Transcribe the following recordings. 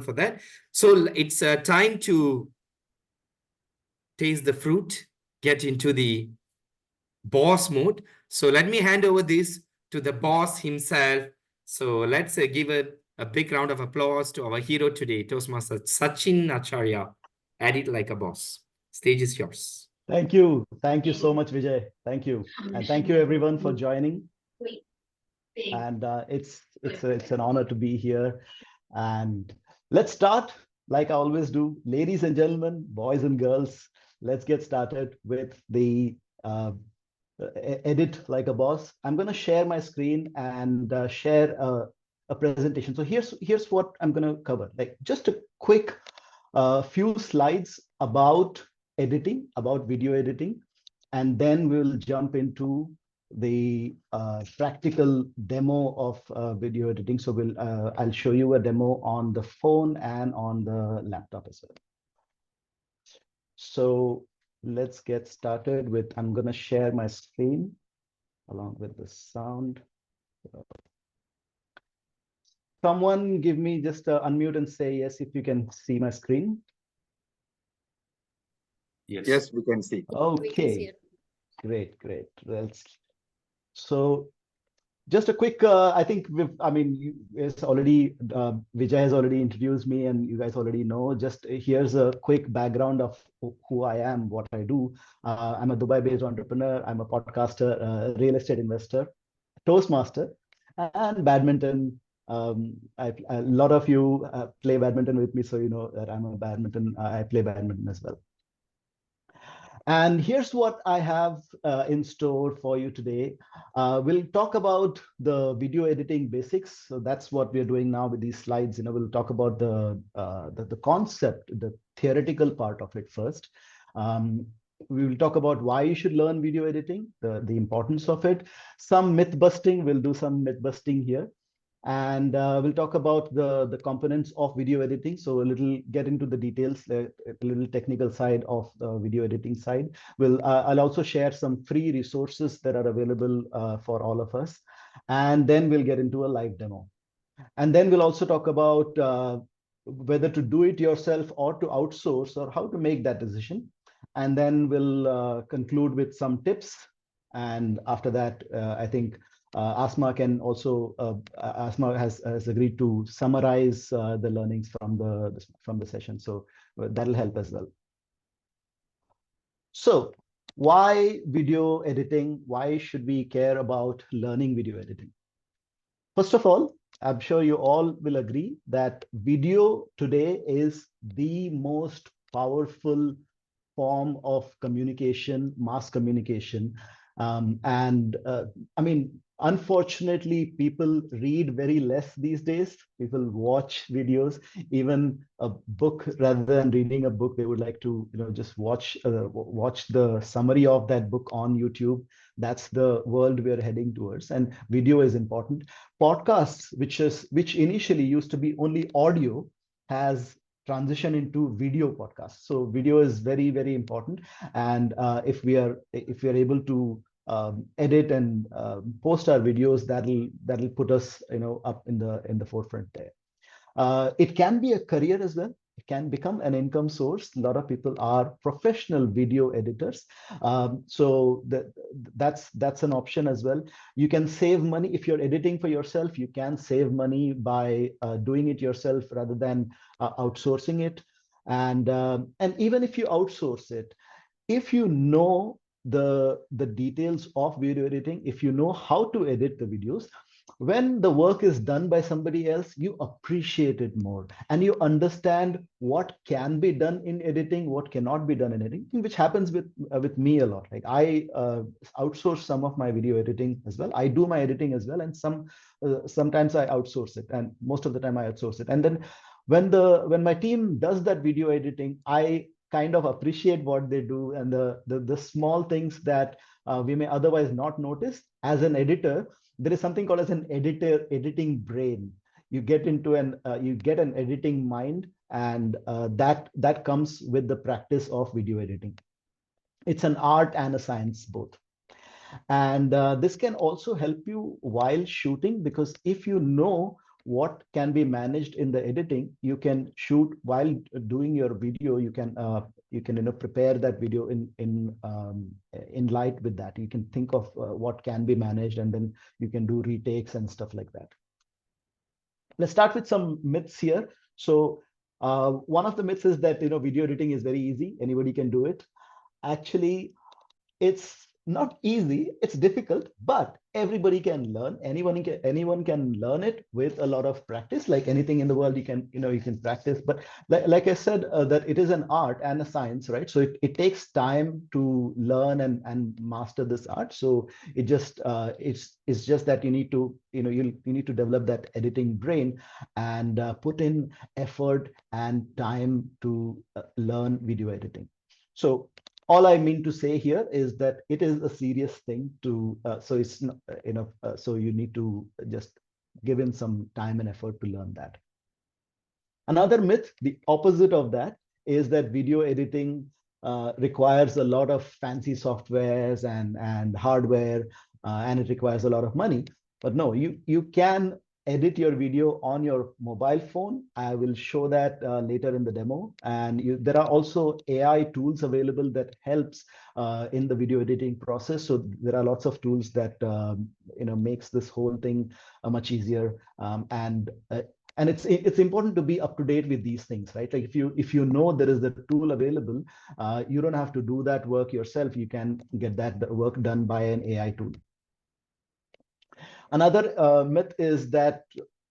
for that. So it's time to taste the fruit, get into the boss mode. So let me hand over this to the boss himself. So let's give a big round of applause to our hero today, Toastmaster Sachin Acharya. Edit like a boss. Stage is yours. Thank you. Thank you so much, Vijay. Thank you. And thank you everyone for joining. And it's an honor to be here. And let's start like I always do. Ladies and gentlemen, boys and girls, let's get started with the edit like a boss. I'm going to share my screen and share a presentation. So here's what I'm going to cover. Like just a quick few slides about editing, about video editing, and then we'll jump into the practical demo of video editing. So I'll show you a demo on the phone and on the laptop as well. So let's get started with, I'm going to share my screen along with the sound. Someone give me just unmute and say yes if you can see my screen. Yes, we can see. Okay, great. So just a quick, I think it's already, Vijay has already introduced me and you guys already know. Just here's a quick background of who I am, what I do. I'm a Dubai-based entrepreneur. I'm a podcaster, real estate investor, Toastmaster, and badminton. A lot of you play badminton with me, so you know that I'm a badminton. I play badminton as well. And here's what I have in store for you today. We'll talk about the video editing basics. So that's what we're doing now with these slides. You know, we'll talk about the concept, the theoretical part of it first. We will talk about why you should learn video editing, the importance of it. Some myth busting. We'll do some myth busting here. And we'll talk about the components of video editing. So a little get into the details, a little technical side of the video editing side. I'll also share some free resources that are available for all of us. And then we'll get into a live demo. And then we'll also talk about whether to do it yourself or to outsource or how to make that decision. And then we'll conclude with some tips. And after that, I think Asma can also, Asma has agreed to summarize the learnings from the session. So that'll help as well. So why video editing? Why should we care about learning video editing? First of all, I'm sure you all will agree that video today is the most powerful form of communication, mass communication. Unfortunately, people read very less these days. People watch videos. Even a book, rather than reading a book, they would like to, just watch the summary of that book on YouTube. That's the world we're heading towards, and video is important. Podcasts, which initially used to be only audio, has transition into video podcasts. So video is very, very important. And if we are able to edit and post our videos, that'll put us up in the forefront there. It can be a career as well. It can become an income source. A lot of people are professional video editors, so that's an option as well. You can save money if you're editing for yourself. You can save money by doing it yourself rather than outsourcing it. And even if you outsource it, if you know the details of video editing, if you know how to edit the videos, when the work is done by somebody else, you appreciate it more and you understand what can be done in editing, what cannot be done in editing, which happens with me a lot. Like I outsource some of my video editing as well. I do my editing as well, and sometimes I outsource it, and most of the time I outsource it. And then when my team does that video editing, I kind of appreciate what they do, and the small things that we may otherwise not notice. As an editor, there is something called as an editing brain. You get into you get an editing mind, and that comes with the practice of video editing. It's an art and a science both. And this can also help you while shooting, because if you know what can be managed in the editing. You can shoot while doing your video. You can prepare that video in light with that. You can think of what can be managed, and then you can do retakes and stuff like that. Let's start with some myths here. So one of the myths is that video editing is very easy. Anybody can do it. Actually, it's not easy, it's difficult, but everybody can learn. Anyone can learn it with a lot of practice. Like anything in the world, you can practice. But like I said, that it is an art and a science, right? So it takes time to learn and master this art. So it's just that you need to you need to develop that editing brain and put in effort and time to learn video editing. So all I mean to say here is that it is a serious thing to, so it's not, so you need to just give in some time and effort to learn that. Another myth, the opposite of that, is that video editing requires a lot of fancy softwares and hardware, and it requires a lot of money. But no, you can edit your video on your mobile phone. I will show that later in the demo. And there are also AI tools available that helps in the video editing process. So there are lots of tools that makes this whole thing much easier. And it's important to be up to date with these things, right? Like if you know there is a tool available, you don't have to do that work yourself. You can get that work done by an AI tool. Another myth is that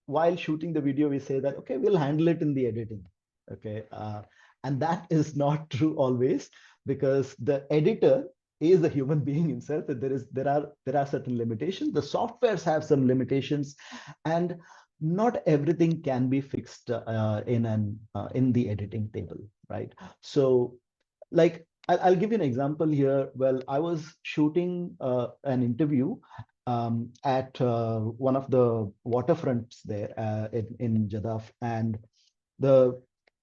while shooting the video, we say that, okay, we'll handle it in the editing. Okay. And that is not true always, because the editor is a human being himself. There are certain limitations. The softwares have some limitations, and not everything can be fixed in the editing table, right? So, like I'll give you an example here. Well, I was shooting an interview at one of the waterfronts there in Jadaf, and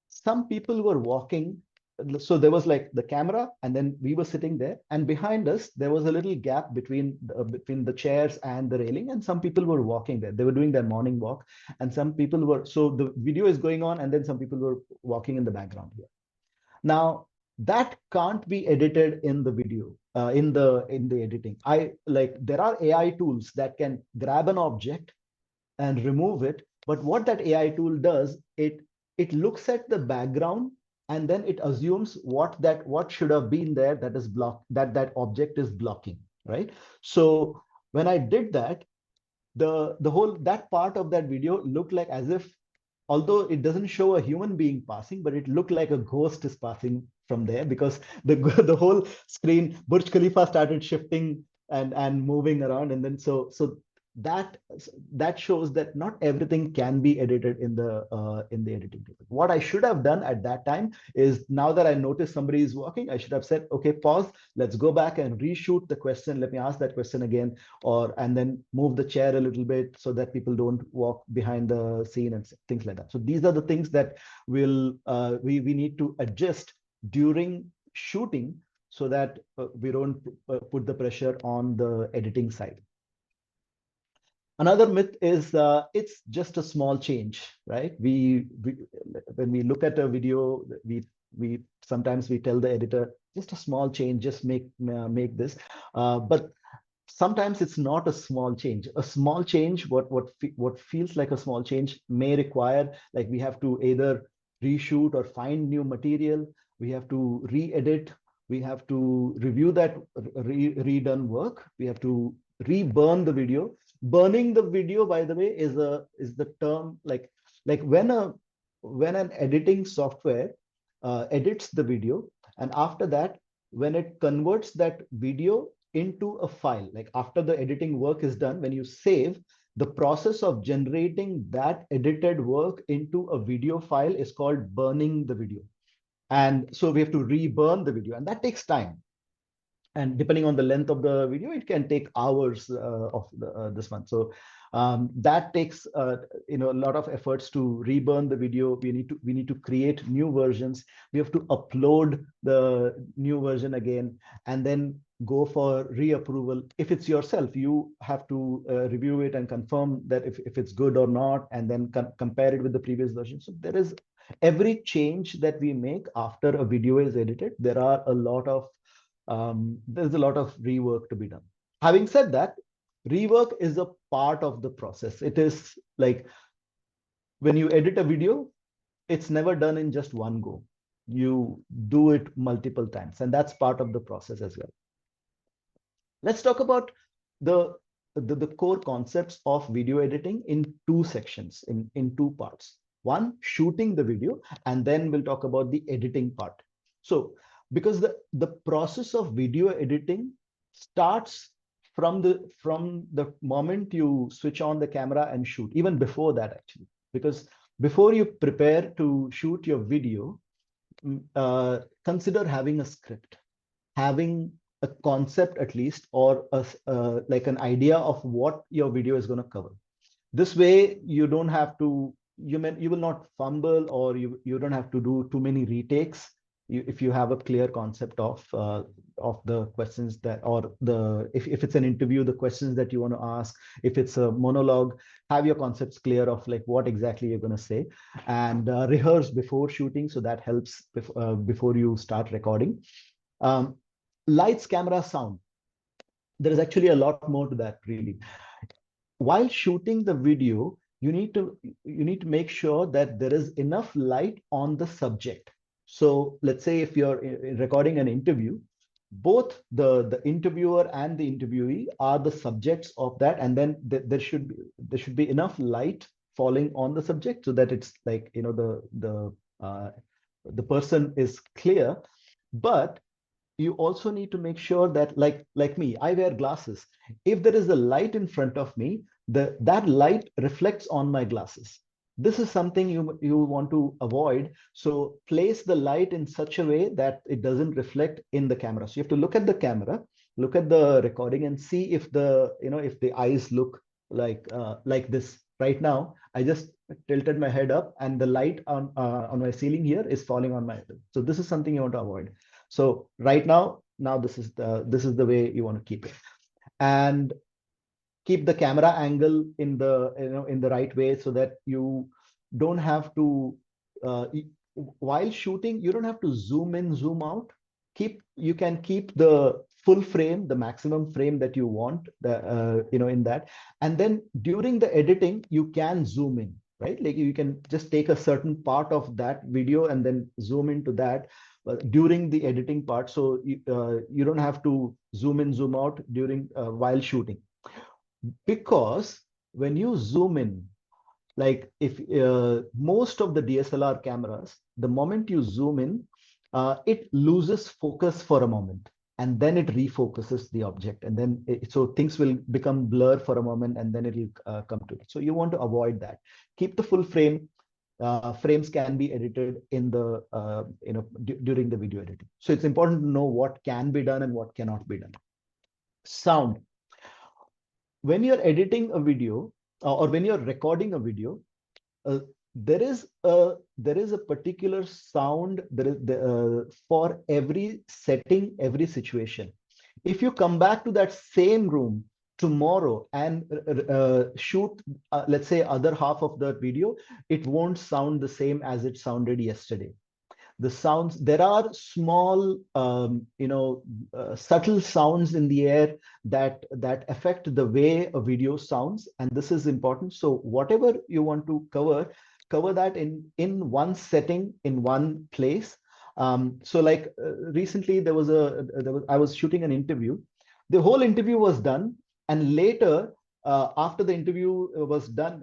some people were walking. So there was like the camera, and then we were sitting there, and behind us there was a little gap between the chairs and the railing, and some people were walking there. They were doing their morning walk, and some people were. So the video is going on, and then some people were walking in the background here. Now that can't be edited in the video, in the editing. There are AI tools that can grab an object and remove it, but what that AI tool does, it looks at the background, and then it assumes what should have been there, that is blocked, that object is blocking, right? So when I did that, the whole that part of that video looked like as if, although it doesn't show a human being passing, but it looked like a ghost is passing from there, because the whole screen, Burj Khalifa started shifting and moving around, and then so that shows that not everything can be edited in the editing table. What I should have done at that time is, now that I notice somebody is walking, I should have said, okay, pause, let's go back and reshoot the question. Let me ask that question again, and then move the chair a little bit so that people don't walk behind the scene and things like that. So these are the things that we need to adjust during shooting, so that we don't put the pressure on the editing side. Another myth is it's just a small change, right? When we look at a video, we sometimes we tell the editor, just a small change, just make this, but sometimes it's not a small change. A small change, what feels like a small change, may require, like, we have to either reshoot or find new material, we have to re-edit, we have to review that redone work, we have to re-burn the video. Burning the video, by the way, is the term, like when an editing software edits the video, and after that, when it converts that video into a file, like after the editing work is done, when you save, the process of generating that edited work into a video file is called burning the video. And so we have to re-burn the video, and that takes time. And depending on the length of the video, it can take hours of this one. So that takes a lot of efforts to reburn the video. We need to create new versions. We have to upload the new version again, and then go for reapproval. If it's yourself, you have to review it and confirm that if it's good or not, and then compare it with the previous version. So there is every change that we make after a video is edited, there are a lot of there's a lot of rework to be done. Having said that, rework is a part of the process. It is like when you edit a video, it's never done in just one go. You do it multiple times, and that's part of the process as well. Let's talk about the core concepts of video editing in two sections, in two parts. One, shooting the video, and then we'll talk about the editing part. So, because the process of video editing starts from the moment you switch on the camera and shoot, even before that actually, because before you prepare to shoot your video, consider having a script, having a concept at least, or like an idea of what your video is going to cover. This way you don't have to, you will not fumble, or you don't have to do too many retakes. If you have a clear concept of the questions that, or if it's an interview, the questions that you want to ask. If it's a monologue, have your concepts clear of like what exactly you're going to say, and rehearse before shooting, so that helps before you start recording. Lights, camera, sound. There is actually a lot more to that, really. While shooting the video, you need to make sure that there is enough light on the subject. So let's say if you're recording an interview, both the interviewer and the interviewee are the subjects of that, and then there should be enough light falling on the subject so that it's like, you know, the person is clear. But you also need to make sure that, like me, I wear glasses. If there is a light in front of me, that light reflects on my glasses. This is something you want to avoid. So place the light in such a way that it doesn't reflect in the camera. So you have to look at the camera, look at the recording, and see if if the eyes look like this. Right now, I just tilted my head up, and the light on my ceiling here is falling on my head. So this is something you want to avoid. So right now this is the way you want to keep it, and keep the camera angle in the right way, so that you don't have to while shooting, you don't have to zoom in, zoom out. You can keep the full frame, the maximum frame that you want, in that. And then during the editing, you can zoom in, right? Like you can just take a certain part of that video and then zoom into that during the editing part. So you don't have to zoom in, zoom out during while shooting. Because when you zoom in, like if most of the DSLR cameras, the moment you zoom in, it loses focus for a moment, and then it refocuses the object, and then so things will become blur for a moment, and then it will come to it. So you want to avoid that. Keep the full frame. Frames can be edited in the during the video editing. So it's important to know what can be done and what cannot be done. Sound. When you're editing a video, or when you're recording a video, uh, there is a particular sound for every setting, every situation. If you come back to that same room tomorrow and shoot, let's say, other half of the video, it won't sound the same as it sounded yesterday. The sounds, there are small subtle sounds in the air that affect the way a video sounds, and this is important. So whatever you want to cover that in one setting, in one place. So like recently I was shooting an interview. The whole interview was done, and later after the interview was done,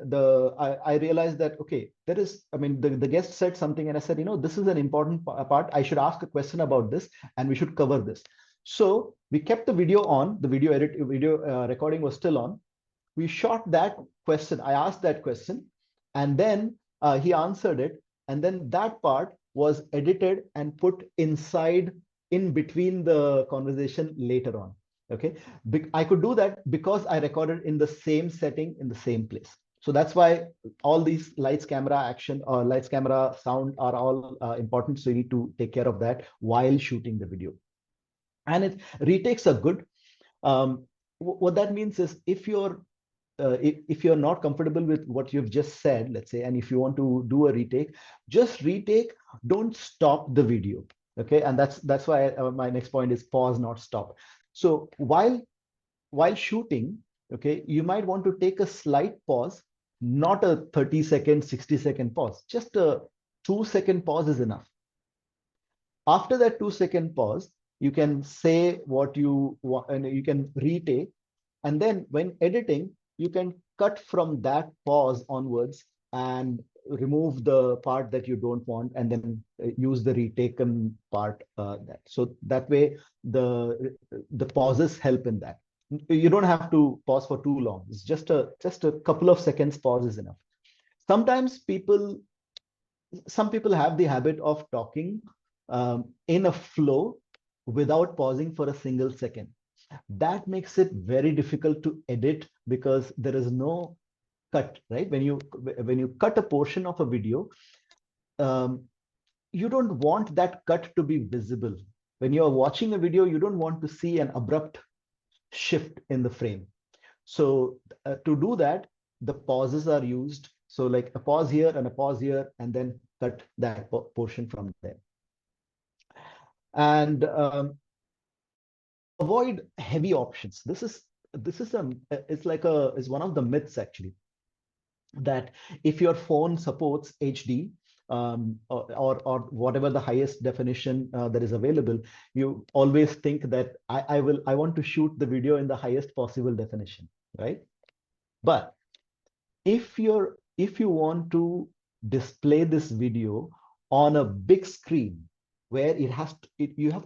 I realized that, okay, the guest said something, and I said, this is an important part. I should ask a question about this, and we should cover this. So we kept the video on. The video recording was still on. We shot that question. I asked that question, and then he answered it, and then that part was edited and put in between the conversation later on. Okay, I could do that because I recorded in the same setting, in the same place. So that's why all these lights, camera, action, or lights, camera, sound are all important. So you need to take care of that while shooting the video. And retakes are good. What that means is if you're not comfortable with what you've just said, let's say, and if you want to do a retake, just retake. Don't stop the video. Okay, and that's why my next point is pause, not stop. So while shooting, okay, you might want to take a slight pause, not a 30-second, 60-second pause. Just a 2-second pause is enough. After that 2-second pause, you can say what you want, and you can retake. And then when editing, you can cut from that pause onwards and remove the part that you don't want, and then use the retaken part. So that way, the pauses help in that. You don't have to pause for too long. It's just a couple of seconds pause is enough. Sometimes some people have the habit of talking in a flow without pausing for a single second. That makes it very difficult to edit because there is no cut, right? When you cut a portion of a video, um, you don't want that cut to be visible. When you're watching a video, you don't want to see an abrupt shift in the frame. So to do that, the pauses are used. So like a pause here and a pause here, and then cut that portion from there. And avoid heavy options. This is one of the myths actually, that if your phone supports HD, or whatever the highest definition that is available, you always think that I want to shoot the video in the highest possible definition, right? But if you want to display this video on a big screen where you have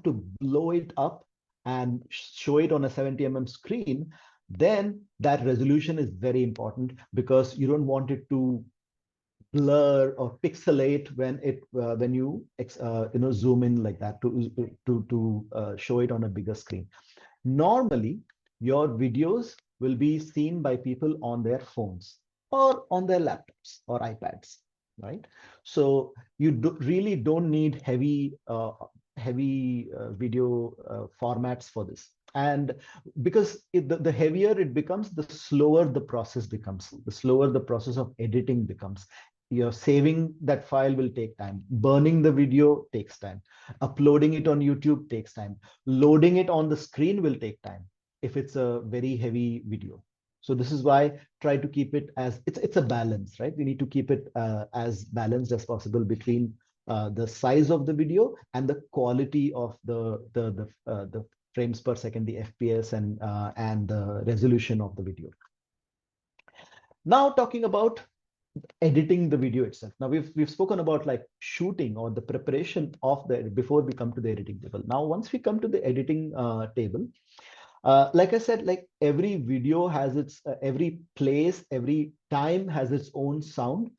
to blow it up and show it on a 70 mm screen, then that resolution is very important, because you don't want it to blur or pixelate when you zoom in like that to show it on a bigger screen. Normally, your videos will be seen by people on their phones or on their laptops or iPads, right? So you really don't need heavy video formats for this. And because the heavier it becomes, the slower the process becomes, the slower the process of editing becomes. You're saving that file will take time. Burning the video takes time. Uploading it on YouTube takes time. Loading it on the screen will take time if it's a very heavy video. So this is why try to keep it as it's a balance, right? We need to keep it as balanced as possible between the size of the video and the quality of the frames per second, the FPS, and the resolution of the video. Now talking about editing the video itself. Now we've spoken about like shooting or the preparation of the before we come to the editing table. Now once we come to the editing table, like I said, like every video has its every place, every time has its own sound.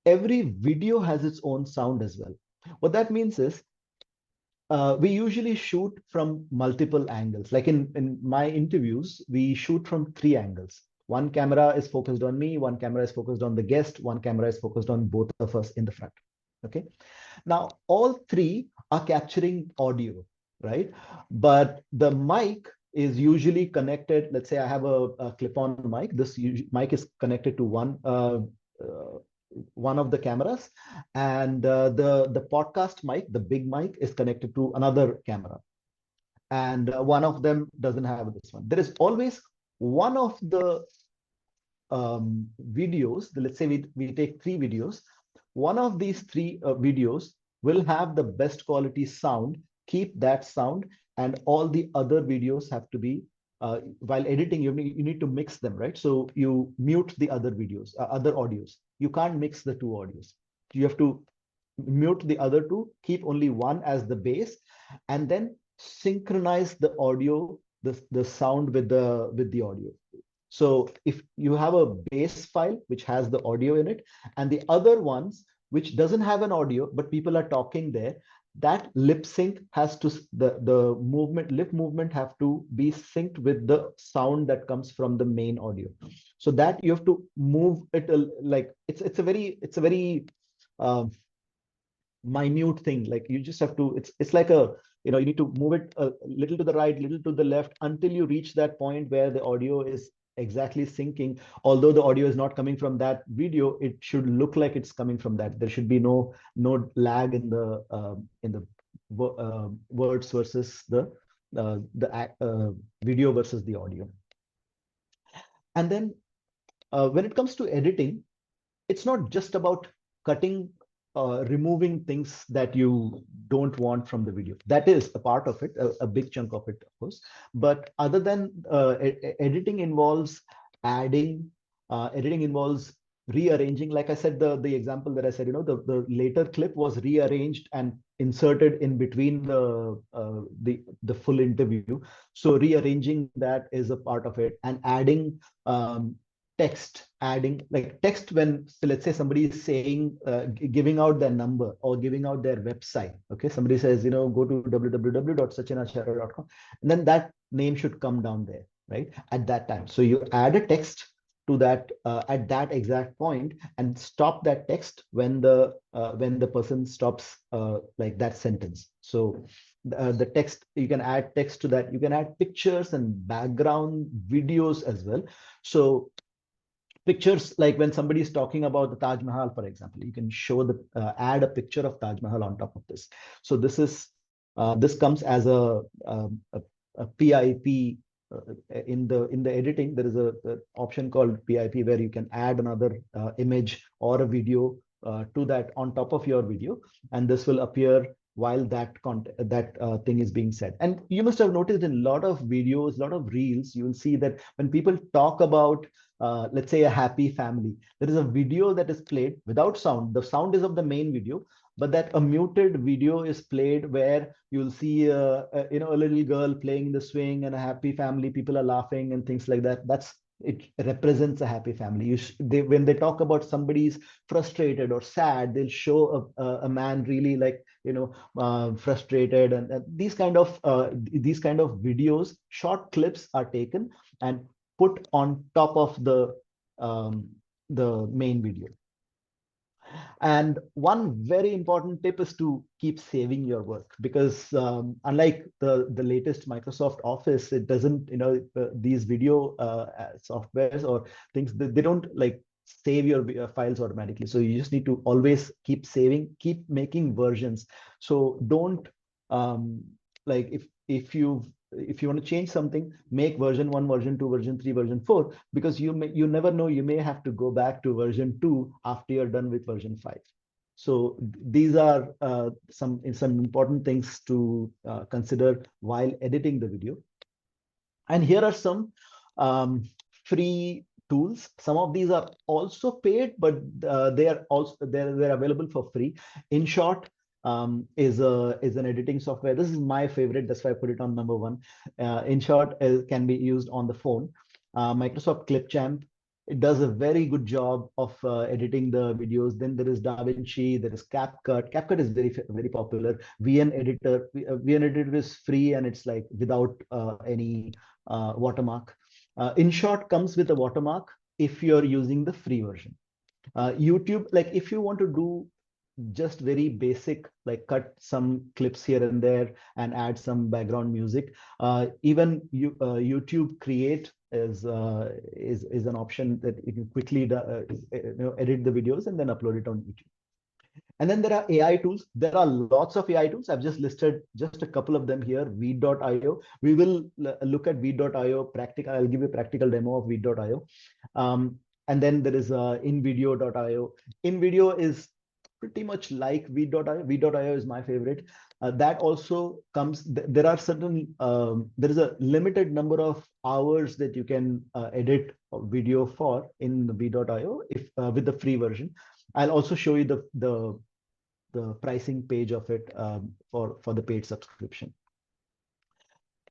Every video has its own sound as well. What that means is we usually shoot from multiple angles. Like in my interviews, we shoot from 3 angles. One camera is focused on me, one camera is focused on the guest, one camera is focused on both of us in the front. Okay. Now, all 3 are capturing audio, right? But the mic is usually connected. Let's say I have a clip-on mic. This mic is connected to one of the cameras, and the podcast mic, the big mic, is connected to another camera, and one of them doesn't have this one. There is always one of the videos. Let's say we take 3 videos. One of these 3 videos will have the best quality sound. Keep that sound, and all the other videos have to be while editing, you need to mix them, right? So you mute the other videos, other audios. You can't mix the 2 audios. You have to mute the other 2, keep only one as the base, and then synchronize the audio, the sound with the audio. So if you have a base file which has the audio in it, and the other ones which doesn't have an audio but people are talking there, that lip sync has to the lip movement have to be synced with the sound that comes from the main audio. So that you have to move it like it's a very minute thing. Like you just have to, it's like a, you need to move it a little to the right, little to the left, until you reach that point where the audio is exactly syncing. Although the audio is not coming from that video, it should look like it's coming from that. There should be no lag in the words versus the video versus the audio. And then when it comes to editing, it's not just about cutting, removing things that you don't want from the video. That is a part of it, a big chunk of it, of course. But other than editing involves adding, editing involves rearranging. Like I said, the example that I said, the later clip was rearranged and inserted in between the full interview. So rearranging that is a part of it, and adding text, adding like text when, so let's say somebody is saying, giving out their number or giving out their website. Okay, somebody says, go to www.sachinacharya.com, and then that name should come down there, right, at that time. So you add a text to that at that exact point, and stop that text when the person stops like that sentence. So the text, you can add text to that. You can add pictures and background videos as well. So pictures, like when somebody is talking about the Taj Mahal, for example, you can show add a picture of Taj Mahal on top of this. So this comes as a PIP. In the editing, there is a option called PIP, where you can add another image or a video to that on top of your video, and this will appear while that thing is being said. And you must have noticed in a lot of videos, a lot of reels, you will see that when people talk about let's say a happy family, there is a video that is played without sound. The sound is of the main video, but that a muted video is played where you'll see a little girl playing the swing and a happy family, people are laughing and things like that. It represents a happy family. When they talk about somebody's frustrated or sad, they'll show a man really like frustrated, and these kind of videos, short clips are taken and put on top of the main video. And one very important tip is to keep saving your work, because unlike the latest Microsoft Office, it doesn't, these video softwares or things, they don't like save your files automatically. So you just need to always keep saving, keep making versions. So don't like if you want to change something, make version 1, version 2, version 3, version 4, because you never know, you may have to go back to version 2 after you're done with version 5. So these are some important things to consider while editing the video. And here are some free tools. Some of these are also paid, but they are also they're available for free. InShot is an editing software. This is my favorite. That's why I put it on number 1. InShot can be used on the phone. Microsoft Clipchamp, it does a very good job of editing the videos. Then there is DaVinci, there is CapCut. CapCut is very popular. VN Editor. VN Editor is free, and it's like without any watermark. InShot comes with a watermark if you're using the free version. YouTube, like if you want to do just very basic, like cut some clips here and there and add some background music, even YouTube Create is an option that you can quickly edit the videos and then upload it on YouTube. And then there are AI tools. There are lots of AI tools. I've just listed just a couple of them here. Veed.io. We will look at Veed.io practical. I'll give you a practical demo of Veed.io. And then there is InVideo.io. InVideo is pretty much like Veed.io. Veed.io is my favorite. That also comes, there are certain, there is a limited number of hours that you can edit video for in Veed.io if with the free version. I'll also show you the pricing page of it for the paid subscription.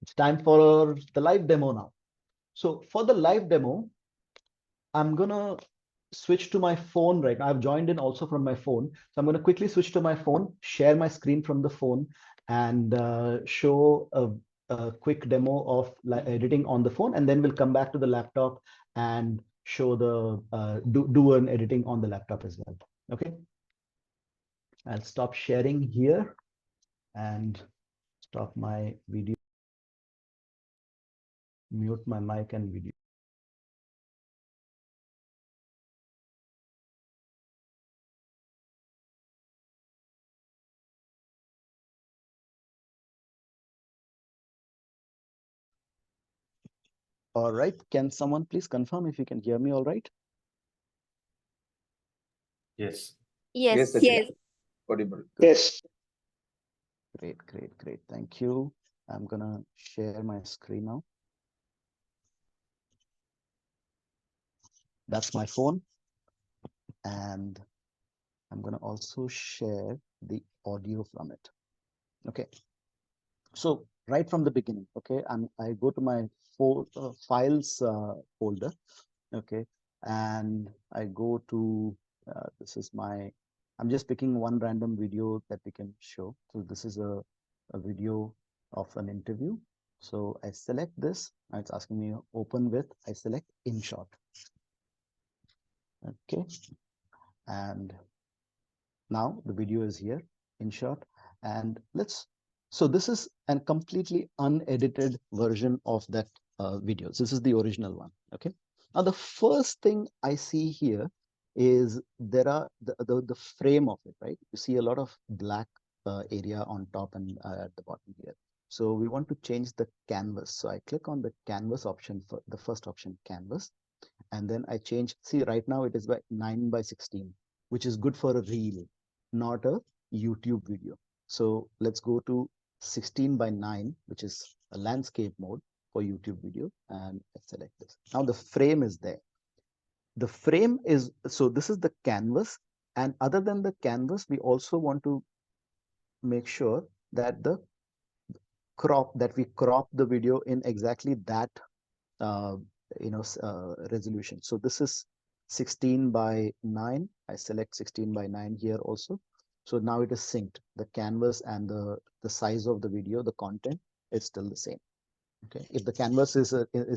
It's time for the live demo now. So for the live demo, I'm gonna switch to my phone right now. I've joined in also from my phone. So I'm gonna quickly switch to my phone, share my screen from the phone, and show a quick demo of editing on the phone, and then we'll come back to the laptop and show the do an editing on the laptop as well. Okay. I'll stop sharing here and stop my video, mute my mic and video. All right. Can someone please confirm if you can hear me all right? Yes. Yes. Sachin. Yes. Audible. Yes. Great, great, great. Thank you. I'm gonna share my screen now. That's my phone. And I'm gonna also share the audio from it. Okay. So right from the beginning, okay, I go to my files folder, okay, and I go to this is my. I'm just picking one random video that we can show. So this is a video of an interview. So I select this. And it's asking me open with. I select InShot. Okay, and now the video is here InShot, and so this is a completely unedited version of that video. This is the original one. Okay, now the first thing I see here is there are the frame of it, right? You see a lot of black area on top and at the bottom here. So we want to change the canvas. So I click on the canvas option, for the first option, canvas, and then I change. See, right now it is by 9:16, which is good for a reel, not a YouTube video. So let's go to 16:9, which is a landscape mode for YouTube video, and I select this. Now the frame is there. The frame is, so this is the canvas, and other than the canvas, we also want to make sure that we crop the video in exactly that uh, resolution. So this is 16:9. I select 16:9 here also. So now it is synced. The canvas and the size of the video, the content is still the same. Okay. If the canvas is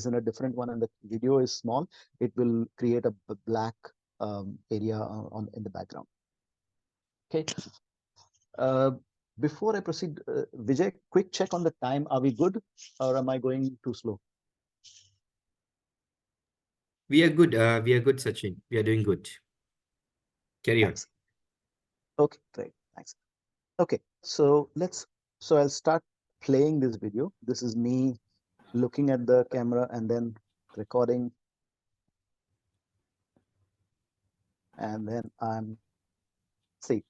in a different one and the video is small, it will create a black area in the background. Okay. Uh, before I proceed, Vijay, quick check on the time. Are we good, or am I going too slow? We are good. We are good, Sachin. We are doing good. Carry on. Thanks. Okay, great. Thanks. Okay, so I'll start playing this video. This is me looking at the camera and then recording. And then see,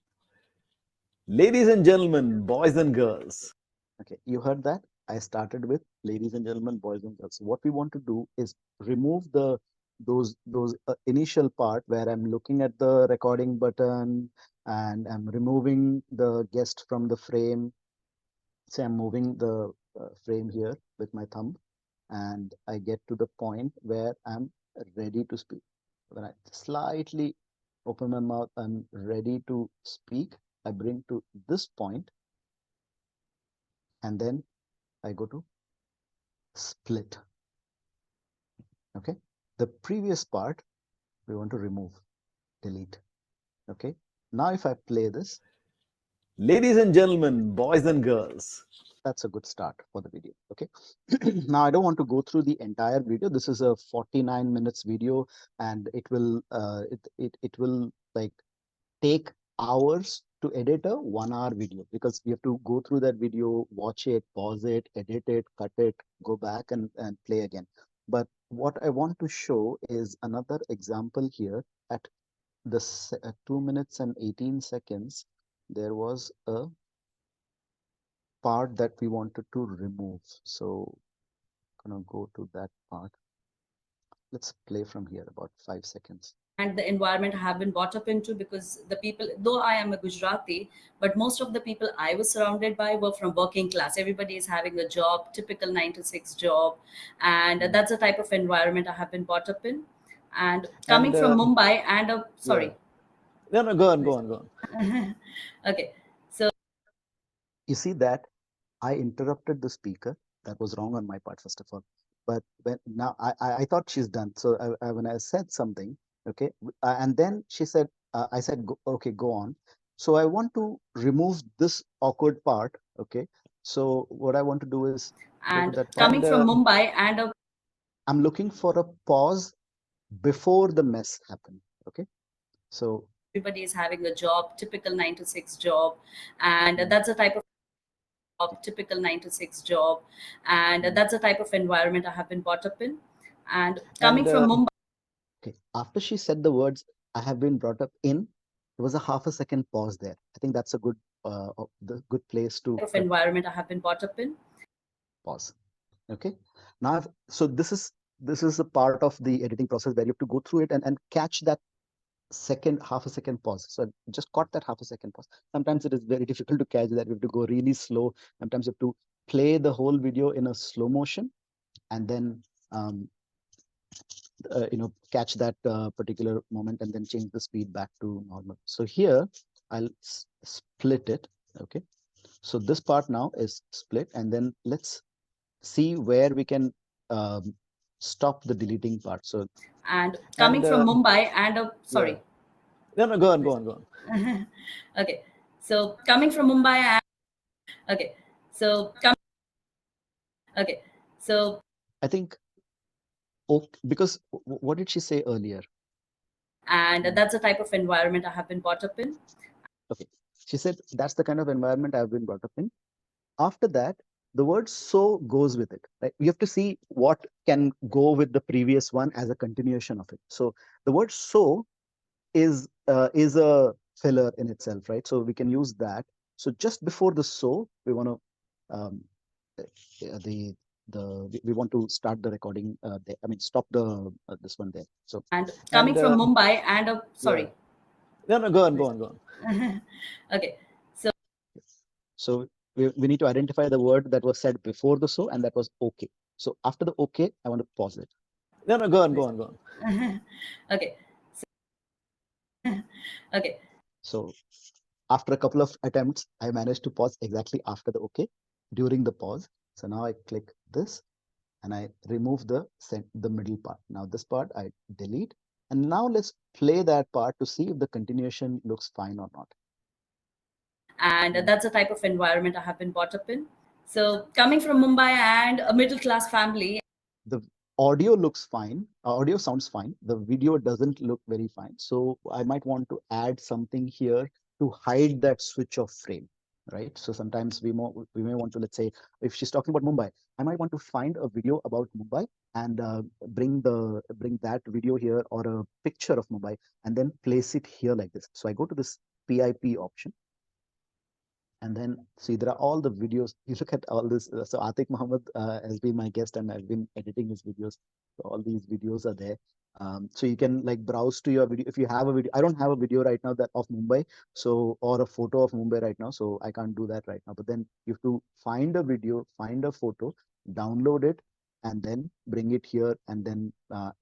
ladies and gentlemen, boys and girls. Okay, you heard that? I started with ladies and gentlemen, boys and girls. What we want to do is remove those initial part where I'm looking at the recording button and I'm removing the guest from the frame. Say I'm moving the frame here with my thumb, and I get to the point where I'm ready to speak. When I slightly open my mouth, I'm ready to speak. I bring to this point, and then I go to split. Okay. The previous part we want to remove, delete. Okay. Now if I play this, ladies and gentlemen, boys and girls, that's a good start for the video. Okay. Now I don't want to go through the entire video. This is a 49 minutes video, and it will like take hours to edit a 1 hour video, because we have to go through that video, watch it, pause it, edit it, cut it, go back and play again. But what I want to show is another example here. At the 2 minutes and 18 seconds, there was a part that we wanted to remove. So I'm gonna go to that part. Let's play from here about 5 seconds. And the environment I have been brought up into, because the people, though I am a Gujarati, but most of the people I was surrounded by were from working class. Everybody is having a job, typical 9 to 6 job. And that's the type of environment I have been brought up in. And coming And from Mumbai and, sorry. Yeah. No, go on. Okay. So You see that I interrupted the speaker. That was wrong on my part, first of all. But now I thought she's done. So when I said something, okay, and then she said, I said, okay, go on. So I want to remove this awkward part. Okay. So what I want to do is go to And that part. coming from Mumbai, and I'm looking for a pause before the mess happened. Okay. So everybody is having a job, typical 9 to 6 job, and that's a type of typical 9 to 6 job, and that's the type of environment I have been brought up in. And coming and from Mumbai, okay, after she said the words, I have been brought up in, there was a half a second pause there. I think that's a good the good place to of environment I have been brought up in. pause. Okay. Now so this is a part of the editing process where you have to go through it and catch that second half a second pause. So I just caught that half a second pause. Sometimes it is very difficult to catch that. We have to go really slow. Sometimes you have to play the whole video in a slow motion and then catch that particular moment and then change the speed back to normal. So here I'll split it. Okay. So this part now is split, and then let's see where we can stop the deleting part. So And coming from Mumbai, and sorry. No, go on. Okay, so coming from Mumbai, and okay, so okay, so I think because what did she say earlier? And that's the type of environment I have been brought up in. Okay, she said that's the kind of environment I've been brought up in. After that, the word so goes with it. Right? You have to see what can go with the previous one as a continuation of it. So the word so is a filler in itself, right? So we can use that. So just before the so, we want to we want to start the recording there. I mean, stop the this one there. So And coming from Mumbai, and sorry. No, go on. Okay, So we need to identify the word that was said before the so, and that was okay. So after the okay, I want to pause it. No, go on. okay, okay. So after a couple of attempts, I managed to pause exactly after the okay during the pause. So now I click this and I remove the middle part. Now this part I delete. And now let's play that part to see if the continuation looks fine or not. And that's the type of environment I have been brought up in. So coming from Mumbai and a middle class family. The audio looks fine. Audio sounds fine. The video doesn't look very fine. So I might want to add something here to hide that switch of frame, right? So sometimes we may want to, let's say, if she's talking about Mumbai, I might want to find a video about Mumbai and bring that video here or a picture of Mumbai and then place it here like this. So I go to this PIP option. And then see, there are all the videos. You look at all this. So Atik Mohammed has been my guest, and I've been editing his videos. So all these videos are there. So you can like browse to your video if you have a video. I don't have a video right now that of Mumbai, so or a photo of Mumbai right now, so I can't do that right now. But then you have to find a video, find a photo, download it, and then bring it here, and then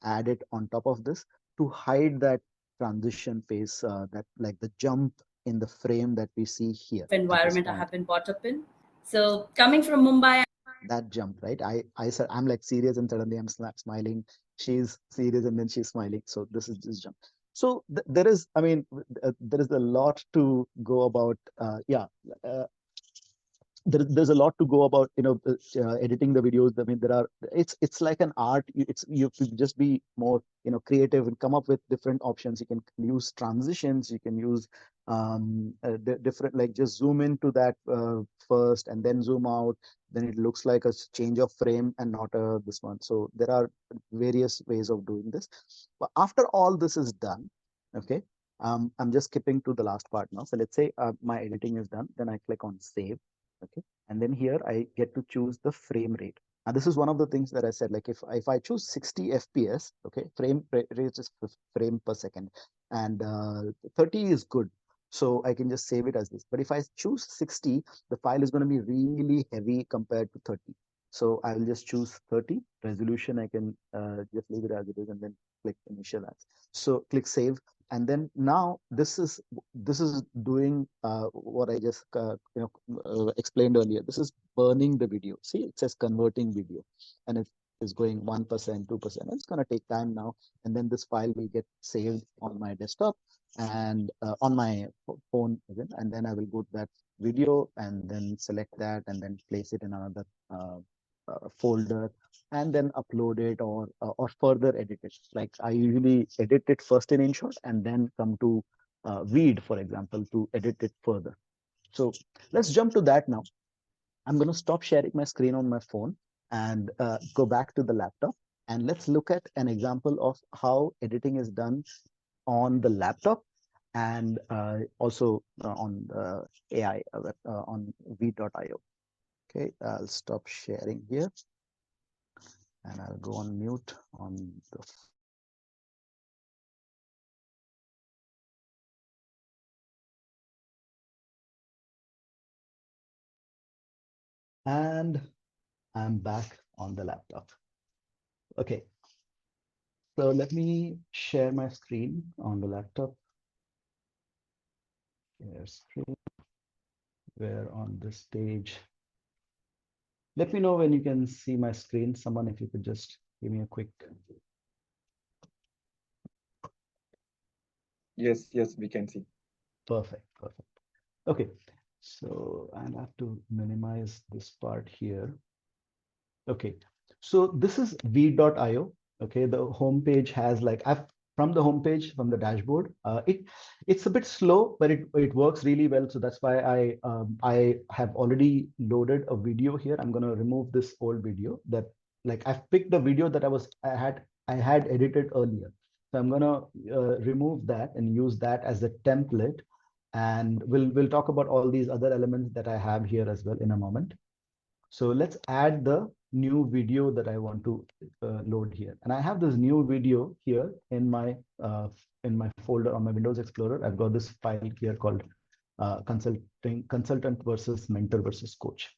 add it on top of this to hide that transition phase, that like the jump in the frame that we see here. Environment I have been brought up in. So coming from Mumbai. That jump, right? I said I'm like serious and suddenly I'm smiling. She's serious and then she's smiling. So this is this jump. So there is, I mean, there is a lot to go about. There's a lot to go about, editing the videos. I mean, it's like an art. You have just be more creative and come up with different options. You can use transitions, you can use different, like just zoom into that first and then zoom out, then it looks like a change of frame and not this one. So there are various ways of doing this, but after all this is done, okay, I'm just skipping to the last part now. So let's say my editing is done, then I click on save. Okay, and then here I get to choose the frame rate. And this is one of the things that I said, like if I choose 60 FPS, okay, frame rate is frame per second, and 30 is good. So I can just save it as this. But if I choose 60, the file is going to be really heavy compared to 30. So I will just choose 30 resolution. I can just leave it as it is and then click initial as. So click save. And then now this is doing what I just explained earlier. This is burning the video. See, it says converting video, and if is going 1%, 2%. It's going to take time now. And then this file will get saved on my desktop and on my phone again. And then I will go to that video and then select that and then place it in another folder and then upload it or further edit it. Like I usually edit it first in InShot and then come to Weed, for example, to edit it further. So let's jump to that now. I'm going to stop sharing my screen on my phone and go back to the laptop. And let's look at an example of how editing is done on the laptop and also on AI on v.io. Okay, I'll stop sharing here and I'll go on mute on the and I'm back on the laptop. Okay, so let me share my screen on the laptop. Share screen. We're on this page. Let me know when you can see my screen. Someone, if you could just give me a quick. Yes, yes, we can see. Perfect, perfect. Okay, so I'll have to minimize this part here. Okay, so this is v.io. Okay, the home page has like from the home page from the dashboard. It's a bit slow, but it works really well. So that's why I have already loaded a video here. I'm gonna remove this old video that like I've picked the video that I had edited earlier. So I'm gonna remove that and use that as a template. And we'll talk about all these other elements that I have here as well in a moment. So let's add the new video that I want to load here. And I have this new video here in my folder on my Windows Explorer. I've got this file here called consultant versus mentor versus coach.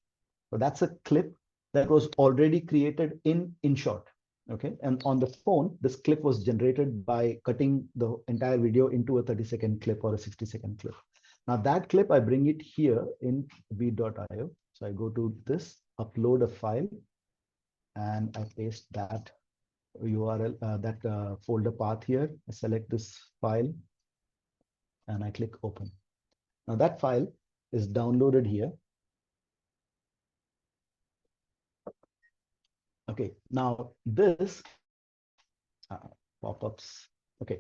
So that's a clip that was already created in InShot. Okay, and on the phone, this clip was generated by cutting the entire video into a 30-second clip or a 60-second clip. Now that clip, I bring it here in v.io. So I go to this, upload a file, and I paste that URL, folder path here. I select this file, and I click open. Now that file is downloaded here. Okay, now this pop-ups. Okay,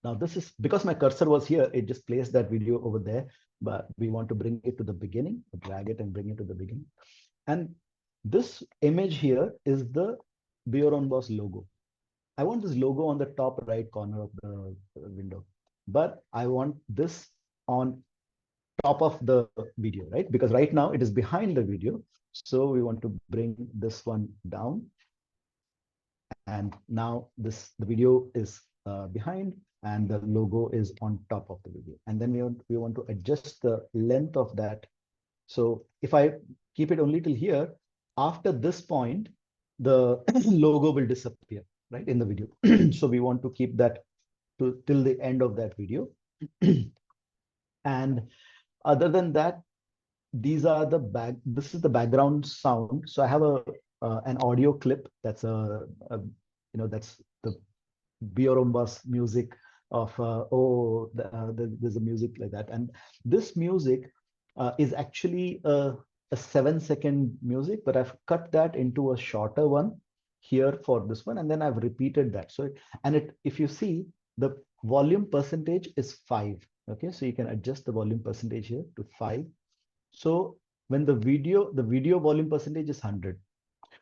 now this is because my cursor was here, it just placed that video over there, but we want to bring it to the beginning, drag it and bring it to the beginning. And this image here is the Be Your Own Boss logo. I want this logo on the top right corner of the window, but I want this on top of the video, right? Because right now it is behind the video. So we want to bring this one down. And now the video is behind and the logo is on top of the video. And then we want to adjust the length of that. So if I keep it only till here, after this point, the logo will disappear, right, in the video. So we want to keep that till the end of that video. And other than that, these are this is the background sound. So I have an audio clip that's that's the Be Your Own Boss music of there's a music like that. And this music is actually a 7-second music, but I've cut that into a shorter one here for this one, and then I've repeated that. So if you see, the volume percentage is 5. Okay, so you can adjust the volume percentage here to 5. So when the video volume percentage is 100.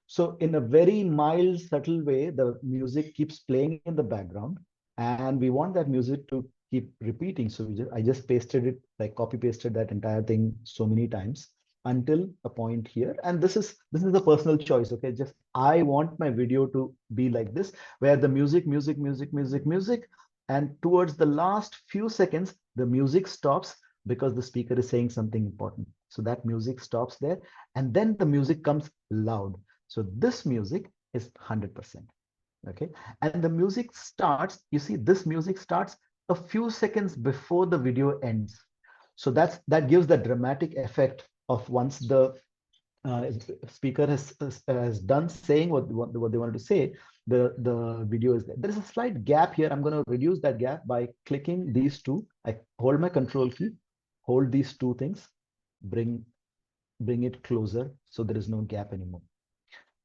So in a very mild, subtle way, the music keeps playing in the background, and we want that music to keep repeating. So I just pasted it, like copy pasted that entire thing so many times until a point here. And this is a personal choice. Okay, just I want my video to be like this, where the music, and towards the last few seconds, the music stops because the speaker is saying something important. So that music stops there, and then the music comes loud. So this music is 100%. Okay, and the music starts, you see, this music starts a few seconds before the video ends. So that gives the dramatic effect of once the speaker has done saying what they wanted to say, the video is there. There is a slight gap here. I'm going to reduce that gap by clicking these two. I hold my control key, hold these two things, bring it closer so there is no gap anymore.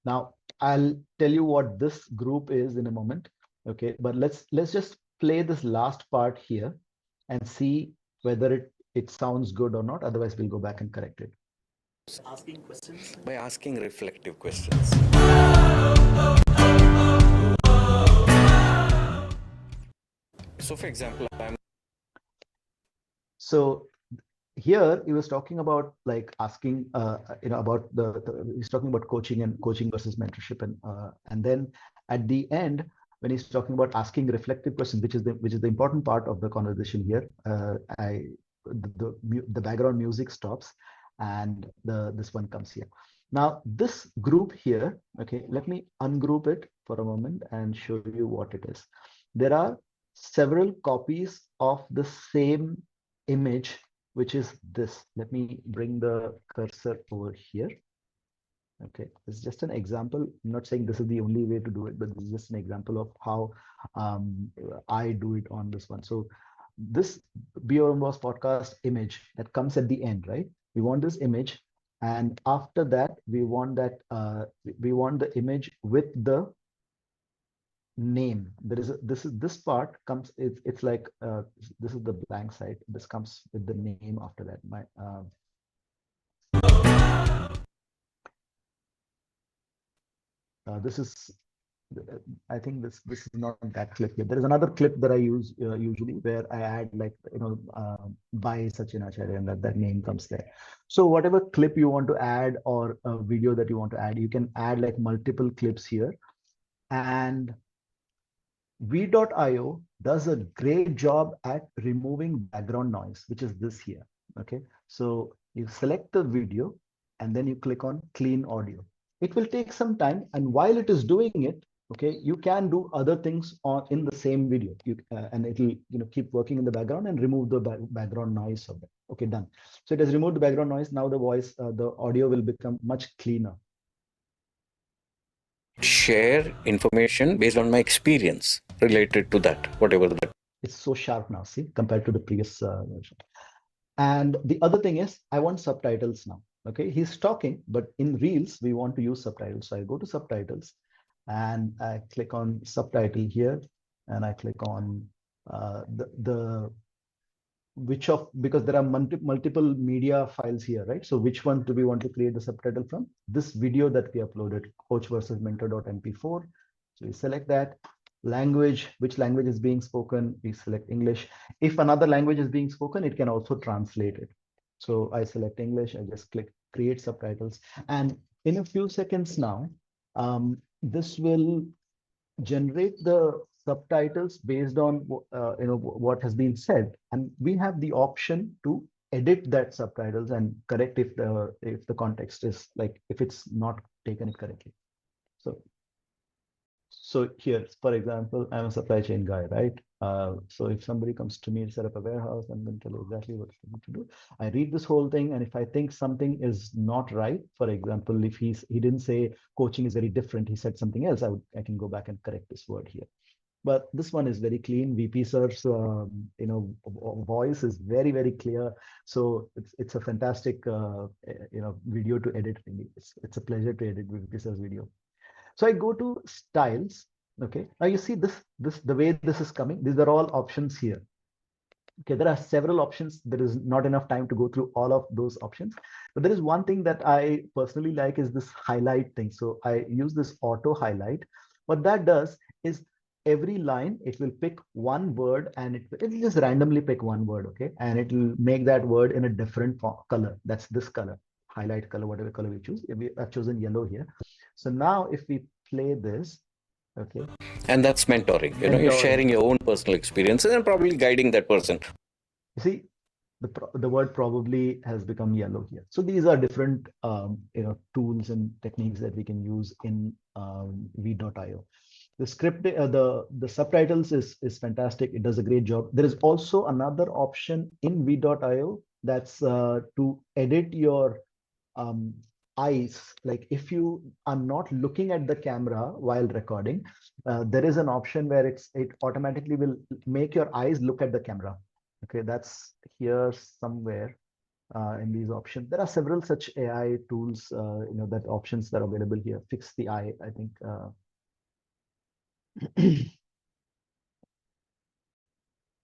Now I'll tell you what this group is in a moment. Okay, but let's just play this last part here and see whether it sounds good or not. Otherwise, we'll go back and correct it. Asking questions? By asking reflective questions. So, for example, So here he was talking about like asking, about he's talking about coaching and coaching versus mentorship, and then at the end when he's talking about asking reflective questions, which is the important part of the conversation here, the background music stops and this one comes here. Now this group here, okay, let me ungroup it for a moment and show you what it is. There are several copies of the same image, which is this. Let me bring the cursor over here. Okay, this is just an example. I'm not saying this is the only way to do it, but this is just an example of how I do it on this one. So this Be Your Own Boss podcast image that comes at the end, right? We want this image, and after that, we want the image with the name. There is this part comes, it's like this is the blank side. This comes with the name after that. This is, I think this is not that clip here. There is another clip that I use usually where I add like, by Sachin Acharya, and that name comes there. So whatever clip you want to add or a video that you want to add, you can add like multiple clips here. And V.io does a great job at removing background noise, which is this here. Okay, so you select the video and then you click on clean audio. It will take some time, and while it is doing it, okay, you can do other things in the same video. And it will keep working in the background and remove the background noise of it. Okay, done. So it has removed the background noise. Now the voice, the audio will become much cleaner. share information based on my experience related to that, whatever that. It's so sharp now, see, compared to the previous version. And the other thing is, I want subtitles now. Okay, he's talking, but in Reels, we want to use subtitles. So I go to subtitles and I click on subtitle here, and I click on because there are multiple media files here, right? So which one do we want to create the subtitle from? This video that we uploaded, coach versus mentor.mp4. So we select that. Language, which language is being spoken, we select English. If another language is being spoken, it can also translate it. So I select English, I just click create subtitles, and in a few seconds now, this will generate the subtitles based on what has been said, and we have the option to edit that subtitles and correct if the context is like, if it's not taken it correctly. So here, for example, I'm a supply chain guy, right? So if somebody comes to me to set up a warehouse, I'm going to tell you exactly what I need to do. I read this whole thing, and if I think something is not right, for example, if he didn't say coaching is very different, he said something else, I can go back and correct this word here. But this one is very clean. VP sir's voice is very, very clear. So it's a fantastic video to edit. It's a pleasure to edit VP sir's video. So I go to styles. Okay, now you see this the way this is coming. These are all options here. Okay, there are several options. There is not enough time to go through all of those options, but there is one thing that I personally like, is this highlight thing. So I use this auto highlight. What that does is every line, it will pick one word, and it will just randomly pick one word. Okay, and it will make that word in a different color. That's this color, highlight color, whatever color we choose. I've chosen yellow here. So now if we play this, okay. And that's mentoring. You're sharing your own personal experiences and probably guiding that person. You see, the word probably has become yellow here. So these are different tools and techniques that we can use in V.io. The script, the subtitles is fantastic. It does a great job. There is also another option in V.io that's to edit your eyes, like if you are not looking at the camera while recording, there is an option where it automatically will make your eyes look at the camera. Okay, that's here somewhere in these options. There are several such AI tools, that options that are available here. Fix the eye, I think.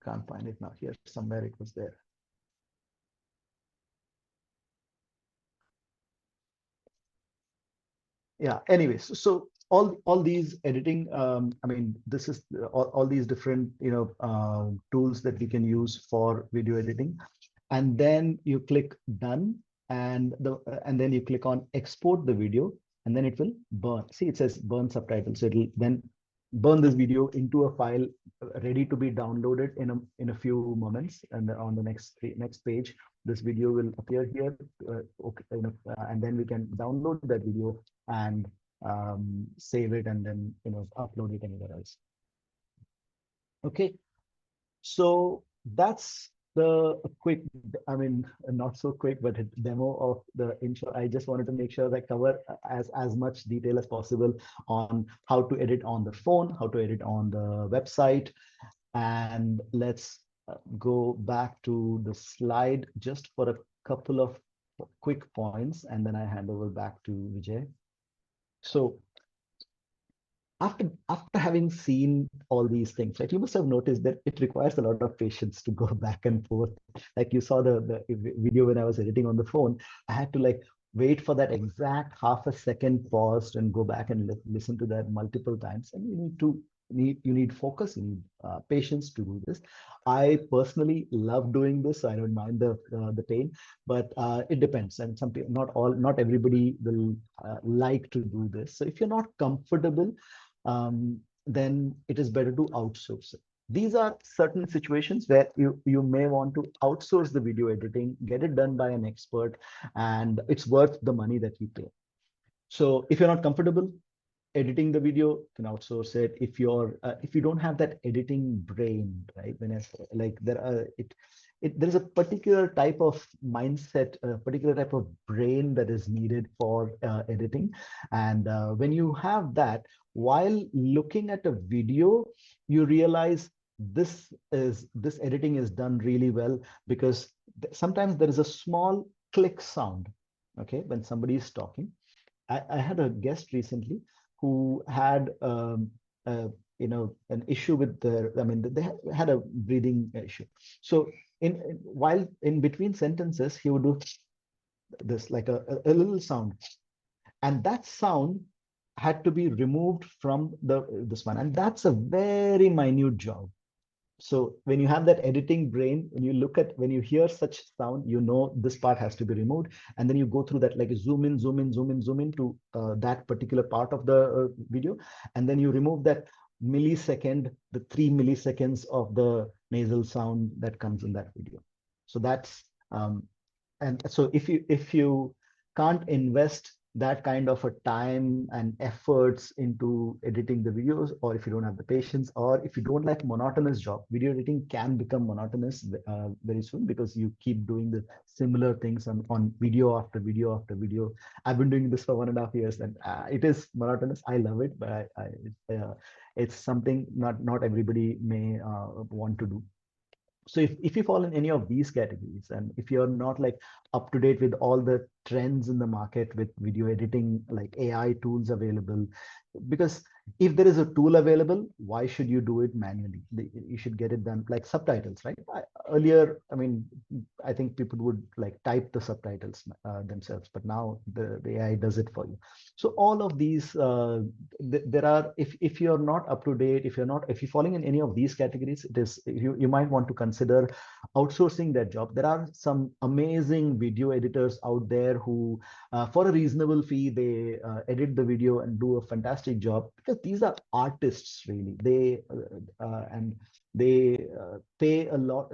Can't find it now. Here somewhere it was there. Yeah, anyways, so all these editing, I mean, this is all these different tools that we can use for video editing. And then you click done, and then you click on export the video, and then it will burn. See, it says burn subtitles. So it'll then burn this video into a file ready to be downloaded in a few moments. And on the next page, this video will appear here. Okay, and then we can download that video and save it, and then upload it anywhere else. Okay, so that's the quick, I mean, not so quick, but a demo of the intro. I just wanted to make sure that I cover as much detail as possible on how to edit on the phone, how to edit on the website. And let's go back to the slide just for a couple of quick points, and then I hand over back to Vijay. So after having seen all these things, right, you must have noticed that it requires a lot of patience to go back and forth. Like you saw the video when I was editing on the phone, I had to like wait for that exact half a second pause and go back and listen to that multiple times. And you need focus, you need patience to do this. I personally love doing this, so I don't mind the pain, but it depends. And some people, not everybody will like to do this. So if you're not comfortable, then it is better to outsource it. These are certain situations where you may want to outsource the video editing, get it done by an expert, and it's worth the money that you pay. So if you're not comfortable editing the video, you can outsource it. If you don't have that editing brain, right? When I like there's a particular type of mindset, a particular type of brain that is needed for editing. And when you have that, while looking at a video, you realize this editing is done really well, because sometimes there is a small click sound, okay, when somebody is talking. I had a guest recently who had an issue with their, I mean, they had a breathing issue. So while in between sentences, he would do this, like a little sound, and that sound had to be removed from this one, and that's a very minute job. So when you have that editing brain, when you hear such sound, this part has to be removed, and then you go through that, like zoom in, zoom in, zoom in, zoom in to that particular part of the video, and then you remove that millisecond, the 3 milliseconds of the nasal sound that comes in that video. So that's and so if you can't invest that kind of a time and efforts into editing the videos, or if you don't have the patience, or if you don't like monotonous job, video editing can become monotonous very soon, because you keep doing the similar things on video after video after video. I've been doing this for 1.5 years, and it is monotonous. I love it, but it's something not everybody may want to do. So if you fall in any of these categories, and if you're not like up to date with all the trends in the market with video editing, like AI tools available, because if there is a tool available, why should you do it manually? You should get it done, like subtitles, right? Earlier, I mean, I think people would like type the subtitles themselves, but now the AI does it for you. So all of these, there are, if you're not up to date, if you're falling in any of these categories, it is you might want to consider outsourcing that job. There are some amazing video editors out there who, for a reasonable fee, they edit the video and do a fantastic job, because these are artists, really. They pay a lot.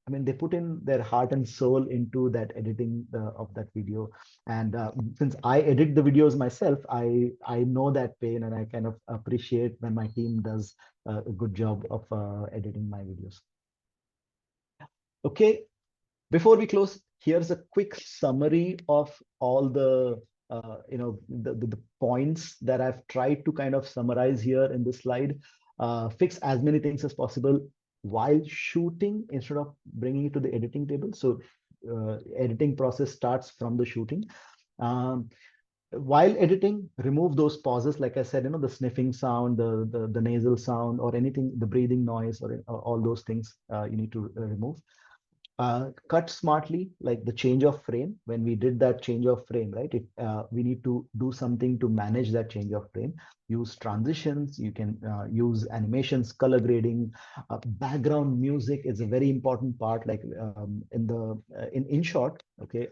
I mean, they put in their heart and soul into that editing of that video. And since I edit the videos myself, I know that pain, and I kind of appreciate when my team does a good job of editing my videos. Okay, before we close, here's a quick summary of all the the points that I've tried to kind of summarize here in this slide. Fix as many things as possible while shooting instead of bringing it to the editing table. So editing process starts from the shooting. While editing, remove those pauses, like I said, the sniffing sound, the nasal sound, or anything, the breathing noise, or all those things you need to remove. Cut smartly, like the change of frame. When we did that change of frame, right, we need to do something to manage that change of frame. Use transitions, you can use animations, color grading. Background music is a very important part, like in short. Okay,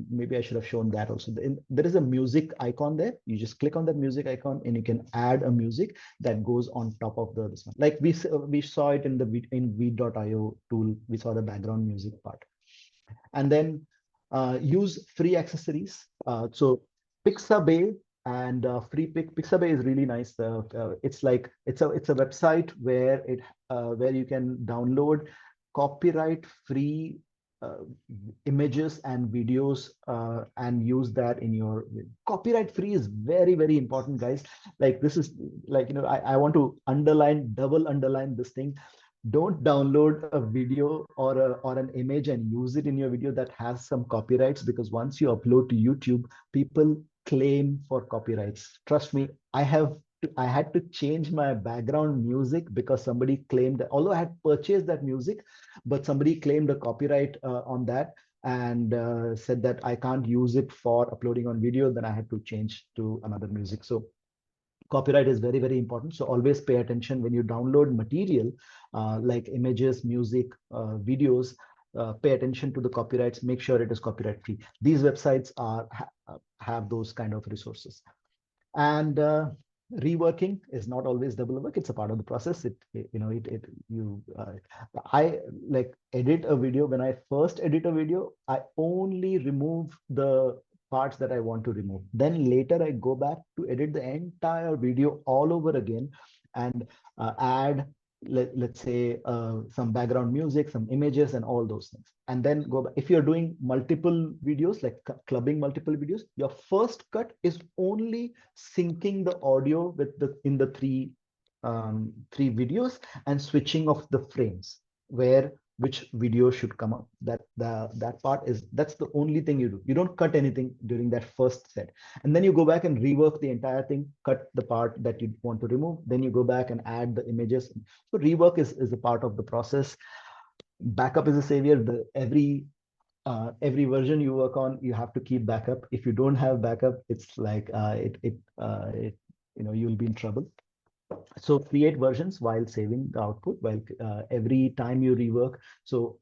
maybe I should have shown that also. There is a music icon there. You just click on that music icon and you can add a music that goes on top of this one. Like we saw it in v.io tool. We saw the background music part. And then use free accessories. So Pixabay and Pixabay is really nice. It's like it's a website where you can download copyright free images and videos and use that in your copyright free is very, very important, guys. Like this is like, I want to double underline this thing. Don't download a video or an image and use it in your video that has some copyrights, because once you upload to YouTube, people claim for copyrights. Trust me, I had to change my background music because somebody claimed, although I had purchased that music, but somebody claimed a copyright on that and said that I can't use it for uploading on video. Then I had to change to another music. So copyright is very, very important. So always pay attention when you download material like images, music, videos. Pay attention to the copyrights. Make sure it is copyright free. These websites have those kind of resources. And reworking is not always double work. It's a part of the process. I like edit a video. When I first edit a video, I only remove the parts that I want to remove. Then later I go back to edit the entire video all over again and add, let's say, some background music, some images, and all those things. And then go back. If you're doing multiple videos, like clubbing multiple videos, your first cut is only syncing the audio with in the three videos and switching of the frames where which video should come up. That part that's the only thing you do. You don't cut anything during that first set, and then you go back and rework the entire thing, cut the part that you want to remove, then you go back and add the images. So rework is a part of the process. Backup is a savior. Every version you work on, you have to keep backup. If you don't have backup, it's like you'll be in trouble. So create versions while saving the output, while every time you rework. So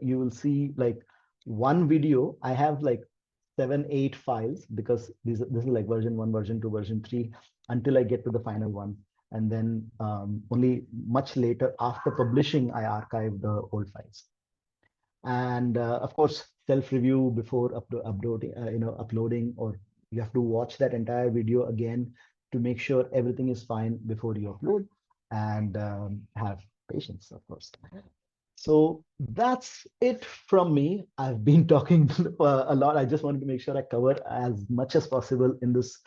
you will see, like, one video, I have like 7-8 files, because this is like version 1, version 2, version 3, until I get to the final one. And then only much later, after publishing, I archive the old files. And of course, self-review before uploading, or you have to watch that entire video again to make sure everything is fine before you upload, and have patience, of course. So that's it from me. I've been talking a lot. I just wanted to make sure I cover as much as possible in this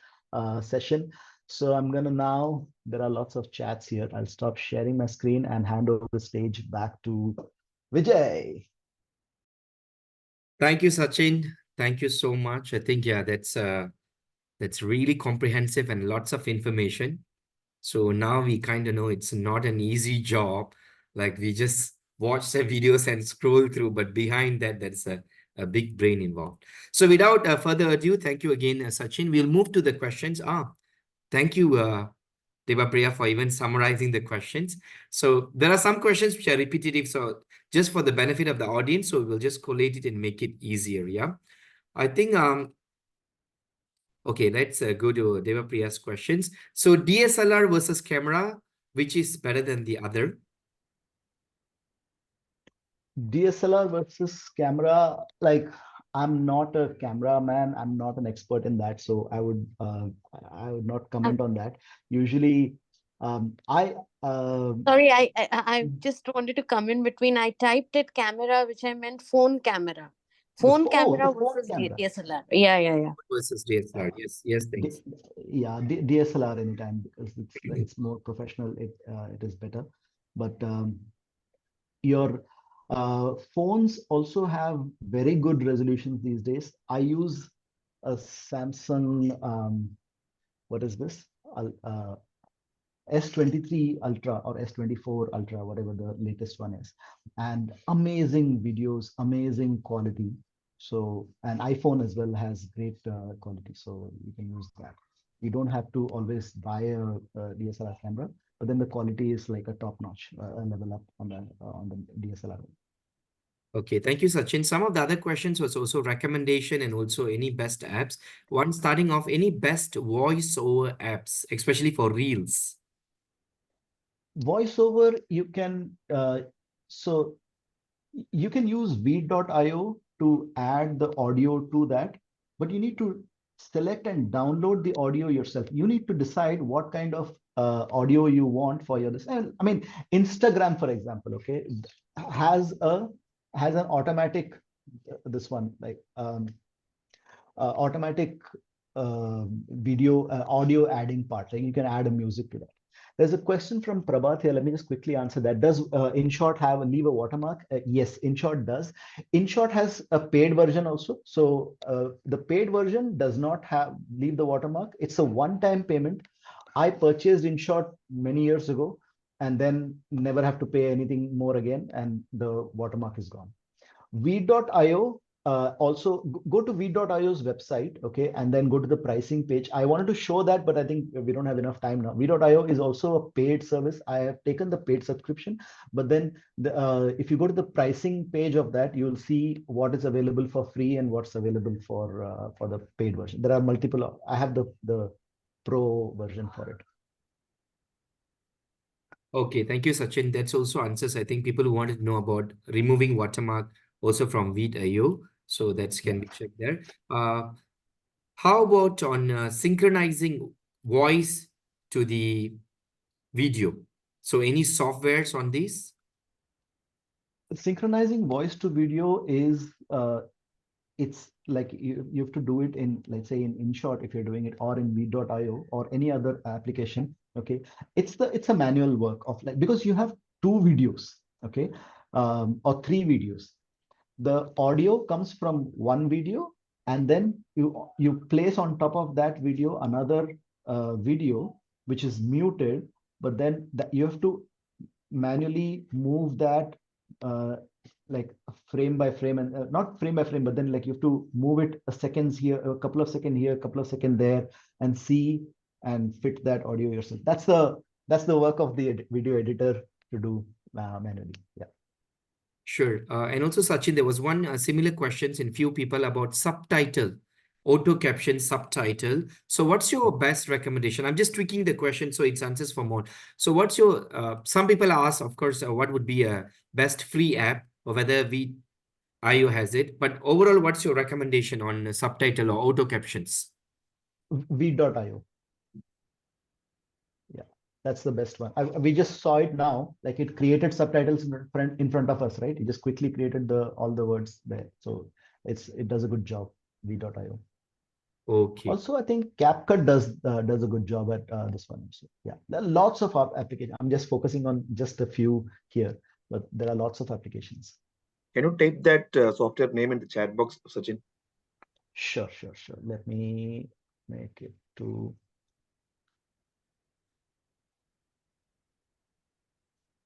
session. So I'm gonna now, there are lots of chats here. I'll stop sharing my screen and hand over the stage back to Vijay. Thank you, Sachin. Thank you so much. I think, yeah, that's really comprehensive and lots of information. So now we kind of know it's not an easy job. Like, we just watch the videos and scroll through, but behind that, there's a big brain involved. So without further ado, thank you again, Sachin. We'll move to the questions. Thank you, Devapriya, for even summarizing the questions. So there are some questions which are repetitive. So just for the benefit of the audience, so we'll just collate it and make it easier. Yeah, I think okay, let's go to Devapriya's questions. So DSLR versus camera, which is better than the other? DSLR versus camera, like, I'm not a cameraman. I'm not an expert in that, so I would not comment on that. Usually, Sorry, I just wanted to come in between. I typed it camera, which I meant phone camera. Phone oh, the camera phone versus camera. DSLR. Yeah. Versus DSLR. Yes, yes, D- thanks. yeah, DSLR anytime because it's more professional. It is better, but your phones also have very good resolutions these days. I use a Samsung. What is this? S23 Ultra or S24 Ultra, whatever the latest one is, and amazing videos, amazing quality. So, and iPhone as well has great quality, so you can use that. You don't have to always buy a DSLR camera, but then the quality is like a top notch, a level up on the DSLR. Okay, thank you, Sachin. Some of the other questions was also recommendation and also any best apps. One starting off, any best voiceover apps, especially for Reels? Voiceover, you can so you can use Veed.io to add the audio to that, but you need to select and download the audio yourself. You need to decide what kind of audio you want for your this. And I mean, Instagram, for example, okay, has a has an automatic this one like automatic video audio adding part. Like you can add a music to that. There's a question from Prabhat here. Let me just quickly answer that. Does InShot have leave a watermark? Yes, InShot does. InShot has a paid version also. So the paid version does not have leave the watermark. It's a one-time payment. I purchased InShot many years ago and then never have to pay anything more again, and the watermark is gone. Veed.io also go to Veed.io's website, okay, and then go to the pricing page. I wanted to show that, but I think we don't have enough time now. Veed.io is also a paid service. I have taken the paid subscription, but then if you go to the pricing page of that, you'll see what is available for free and what's available for the paid version. There are multiple. I have the pro version for it. Okay, thank you, Sachin. That's also answers, I think, people who wanted to know about removing watermark also from Veed.io. So that can be checked there. How about on synchronizing voice to the video? So any softwares on this? Synchronizing voice to video is it's like you have to do it in, let's say, in InShot if you're doing it, or in Veed.io or any other application. Okay, it's a manual work of like, because you have two videos, okay, or three videos. The audio comes from one video, and then you place on top of that video another video which is muted, but then you have to manually move that like frame by frame, and not frame by frame, but then like you have to move it a seconds here, a couple of seconds here, a couple of seconds there, and see and fit that audio yourself. That's the work of the video editor to do manually. Yeah. Sure. And also, Sachin, there was one similar questions in few people about subtitle, auto caption subtitle. So what's your best recommendation? I'm just tweaking the question so it answers for more. So what's your, some people ask, of course, what would be a best free app, or whether Veed.io has it. But overall, what's your recommendation on subtitle or auto captions? Veed.io. Yeah, that's the best one. We just saw it now, like it created subtitles in front of us, right? It just quickly created all the words there. So it does a good job, Veed.io. Okay. Also, I think CapCut does a good job at this one. So yeah, there are lots of applications. I'm just focusing on just a few here, but there are lots of applications. Can you type that software name in the chat box, Sachin? Sure. Let me make it to.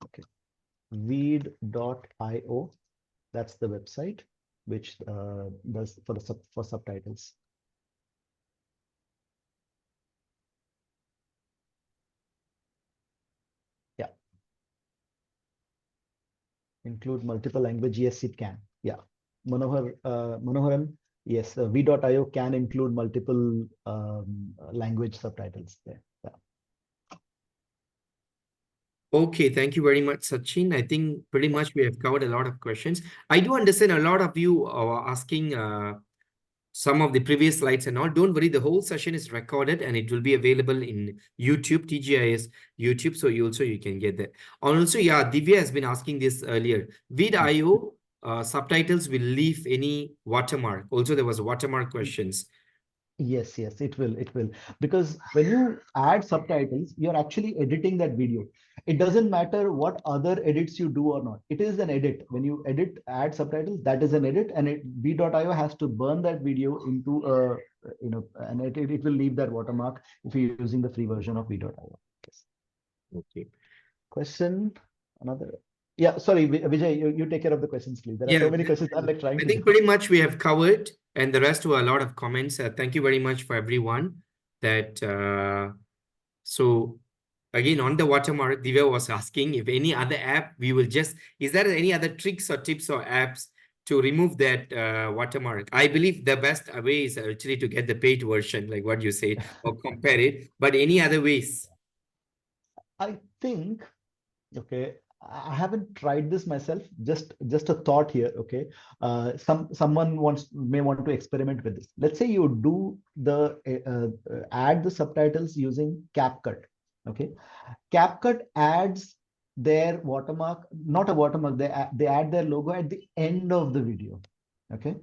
Okay, Veed.io. That's the website which does for subtitles. Yeah. Include multiple language? Yes, it can. Yeah. Manoharan, yes, Veed.io can include multiple language subtitles there. Yeah. Okay, thank you very much, Sachin. I think pretty much we have covered a lot of questions. I do understand a lot of you are asking some of the previous slides and all. Don't worry, the whole session is recorded and it will be available in YouTube, TGIS YouTube. So you can get that. Also, yeah, Divya has been asking this earlier. Veed.io subtitles will leave any watermark. Also, there was watermark questions. Yes, it will. It will. Because when you add subtitles, you're actually editing that video. It doesn't matter what other edits you do or not. It is an edit. When you add subtitles, that is an edit, and V.io has to burn that video into a, and it will leave that watermark if you're using the free version of V.io. Yes. Okay. Question, another. Yeah, sorry, Vijay, you take care of the questions, please. There are so many questions. I'm like trying I to. think pretty much we have covered, and the rest were a lot of comments. Thank you very much for everyone. So again, on the watermark, Divya was asking if any other app, is there any other tricks or tips or apps to remove that watermark? I believe the best way is actually to get the paid version, like what you say, or compare it. But any other ways? I think, okay, I haven't tried this myself. Just a thought here. Okay, someone may want to experiment with this. Let's say you do add the subtitles using CapCut. Okay, CapCut adds their watermark, not a watermark. They add their logo at the end of the video. Okay,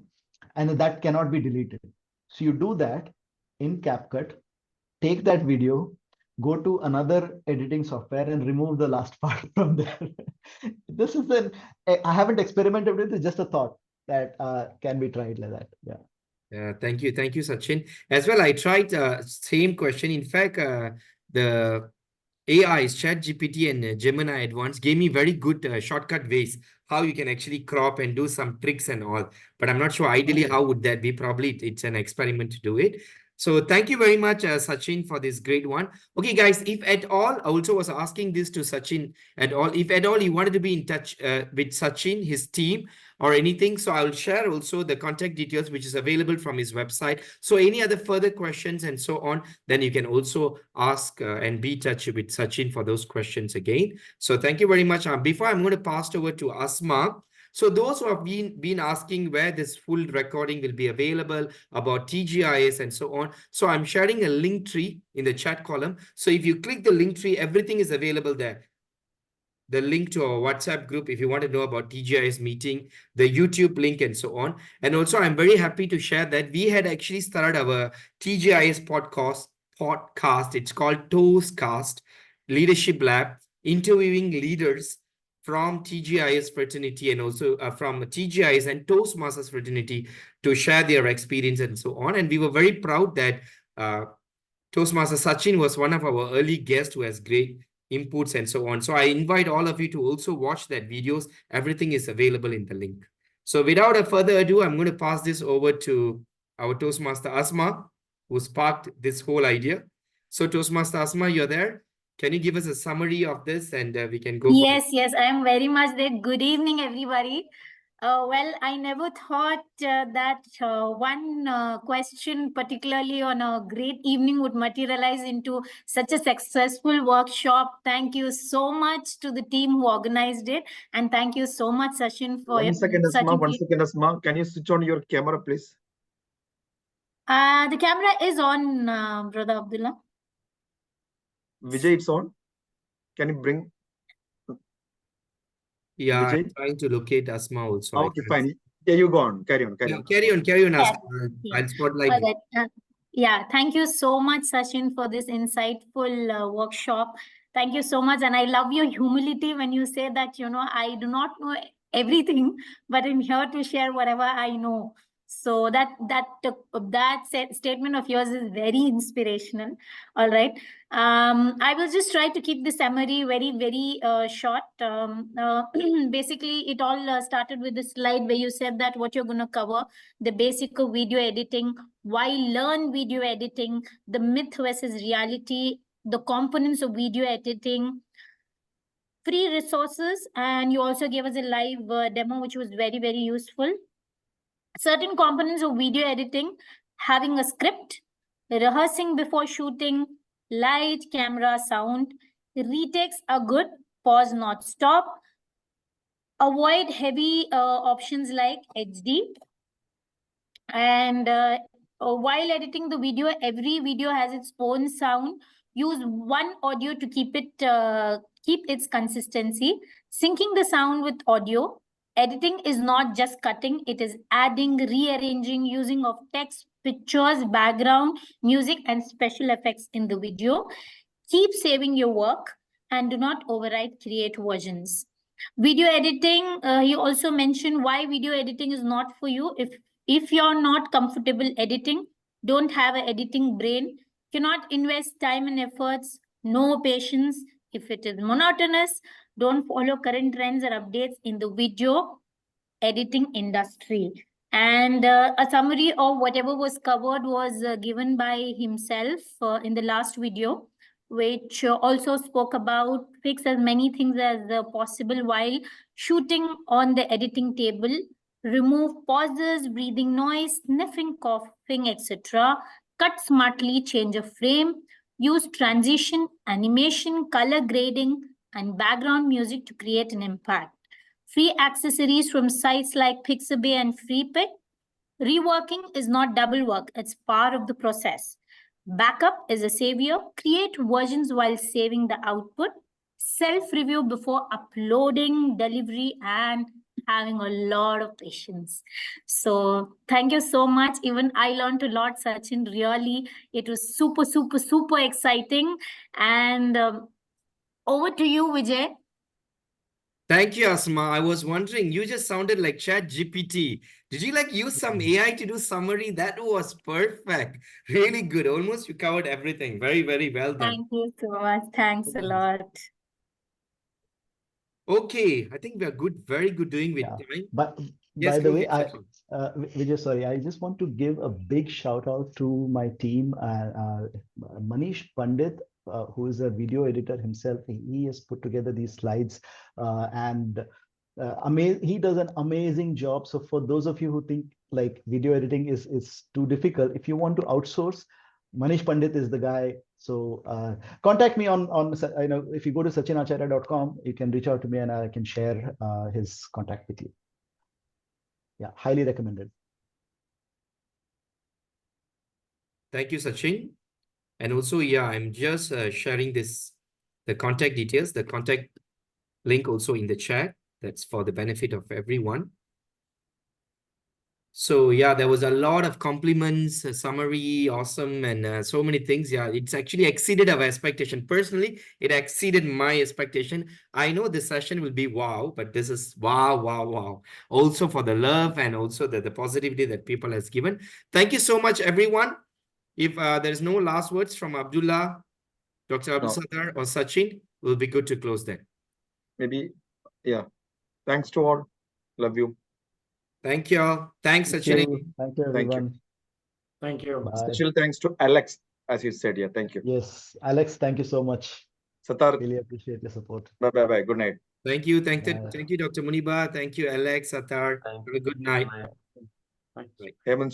and that cannot be deleted. So you do that in CapCut. Take that video, go to another editing software and remove the last part from there. This is I haven't experimented with it, just a thought that can be tried like that. Yeah. Thank you, Sachin. As well, I tried same question. In fact, the AIs, ChatGPT and Gemini Advanced gave me very good shortcut ways how you can actually crop and do some tricks and all. But I'm not sure ideally how would that be. Probably it's an experiment to do it. So thank you very much, Sachin, for this great one. Okay, guys, if at all, I also was asking this to Sachin at all. If at all you wanted to be in touch with Sachin, his team, or anything, so I'll share also the contact details which is available from his website. So any other further questions and so on, then you can also ask and be in touch with Sachin for those questions again. So thank you very much. Before I'm going to pass over to Asma. So those who have been asking where this full recording will be available, about TGIS and so on. So I'm sharing a link tree in the chat column. So if you click the link tree, everything is available there. The link to our WhatsApp group if you want to know about TGIS meeting, the YouTube link and so on. And also, I'm very happy to share that we had actually started our TGIS podcast. It's called Toastcast Leadership Lab, interviewing leaders from TGIS fraternity and also from TGIS and Toastmasters fraternity to share their experience and so on. And we were very proud that Toastmaster Sachin was one of our early guests who has great inputs and so on. So I invite all of you to also watch that videos. Everything is available in the link. So without a further ado, I'm going to pass this over to our Toastmaster Asma, who sparked this whole idea. So Toastmaster Asma, you're there. Can you give us a summary of this and we can go? Yes, I am very much there. Good evening, everybody. Well, I never thought that one question, particularly on a great evening, would materialize into such a successful workshop. Thank you so much to the team who organized it. And thank you so much, Sachin, for One second, Asma. Can you switch on your camera, please? The camera is on, Brother Abdullah. Vijay, it's on. Can you bring? Yeah, Vijay? I'm trying to locate Asma also. Okay, fine. Yeah, you go on. Carry on. Carry on, Asma. I'll spotlight you. Yeah, thank you so much, Sachin, for this insightful workshop. Thank you so much. And I love your humility when you say that, I do not know everything, but I'm here to share whatever I know. So that statement of yours is very inspirational. All right. I will just try to keep the summary very, very short. Basically, it all started with the slide where you said that what you're going to cover, the basic of video editing, why learn video editing, the myth versus reality, the components of video editing, free resources, and you also gave us a live demo, which was very, very useful. Certain components of video editing, having a script, rehearsing before shooting, light, camera, sound, retakes are good, pause, not stop, avoid heavy options like HD, and while editing the video, every video has its own sound. Use one audio to keep its consistency, syncing the sound with audio, Editing is not just cutting, it is adding, rearranging, using of text, pictures, background, music, and special effects in the video. Keep saving your work and do not overwrite create versions. Video editing, he also mentioned why video editing is not for you. If you're not comfortable editing, don't have an editing brain, cannot invest time and efforts, no patience, if it is monotonous, don't follow current trends or updates in the video editing industry. And a summary of whatever was covered was given by himself in the last video, which also spoke about fix as many things as possible while shooting on the editing table, remove pauses, breathing noise, sniffing, coughing, etc. Cut smartly, change a frame, use transition, animation, color grading, and background music to create an impact. Free accessories from sites like Pixabay and FreePic. Reworking is not double work, it's part of the process. Backup is a savior. Create versions while saving the output. Self-review before uploading, delivery, and having a lot of patience. So thank you so much. Even I learned a lot, Sachin. Really, it was super, super, super exciting. And over to you, Vijay. Thank you, Asma. I was wondering, you just sounded like Chat GPT. Did you like use some AI to do summary? That was perfect. Really good. Almost you covered everything. Very, very well done. Thank you so much. Thanks a lot. Okay, I think we are good, very good doing with Yeah. time. But Yes, by the go way, ahead, Vijay, sorry, I just want to give a big shout out to my team, Manish Pandit, who is a video editor himself. He has put together these slides, and he does an amazing job. So for those of you who think like video editing is too difficult, if you want to outsource, Manish Pandit is the guy. So contact me on if you go to sachinacharya.com, you can reach out to me and I can share his contact with you. Yeah, highly recommended. Thank you, Sachin. And also, yeah, I'm just sharing the contact details, the contact link also in the chat. That's for the benefit of everyone. So yeah, there was a lot of compliments, summary, awesome, and so many things. Yeah, it's actually exceeded our expectation. Personally, it exceeded my expectation. I know this session will be wow, but this is wow, wow, wow. Also for the love and also the positivity that people has given. Thank you so much, everyone. If there's no last words from Abdullah, Dr. Abdul No, Sattar or Sachin, we'll be good to close then. maybe, yeah. Thanks to all. Love you. Thank you all. Thanks, Thank Sachin. you. Thank you, Thank you. everyone. Thank you. Bye. Special thanks to Alex, as you said. Yeah, thank you. Yes, Alex, thank you so much. Satar, Really appreciate your support. bye bye bye. Good night. Thank you. Bye. Thank you, Dr. Muniba. Thank you, Alex, Sattar. Thank Have a good night. you. Bye. Hemant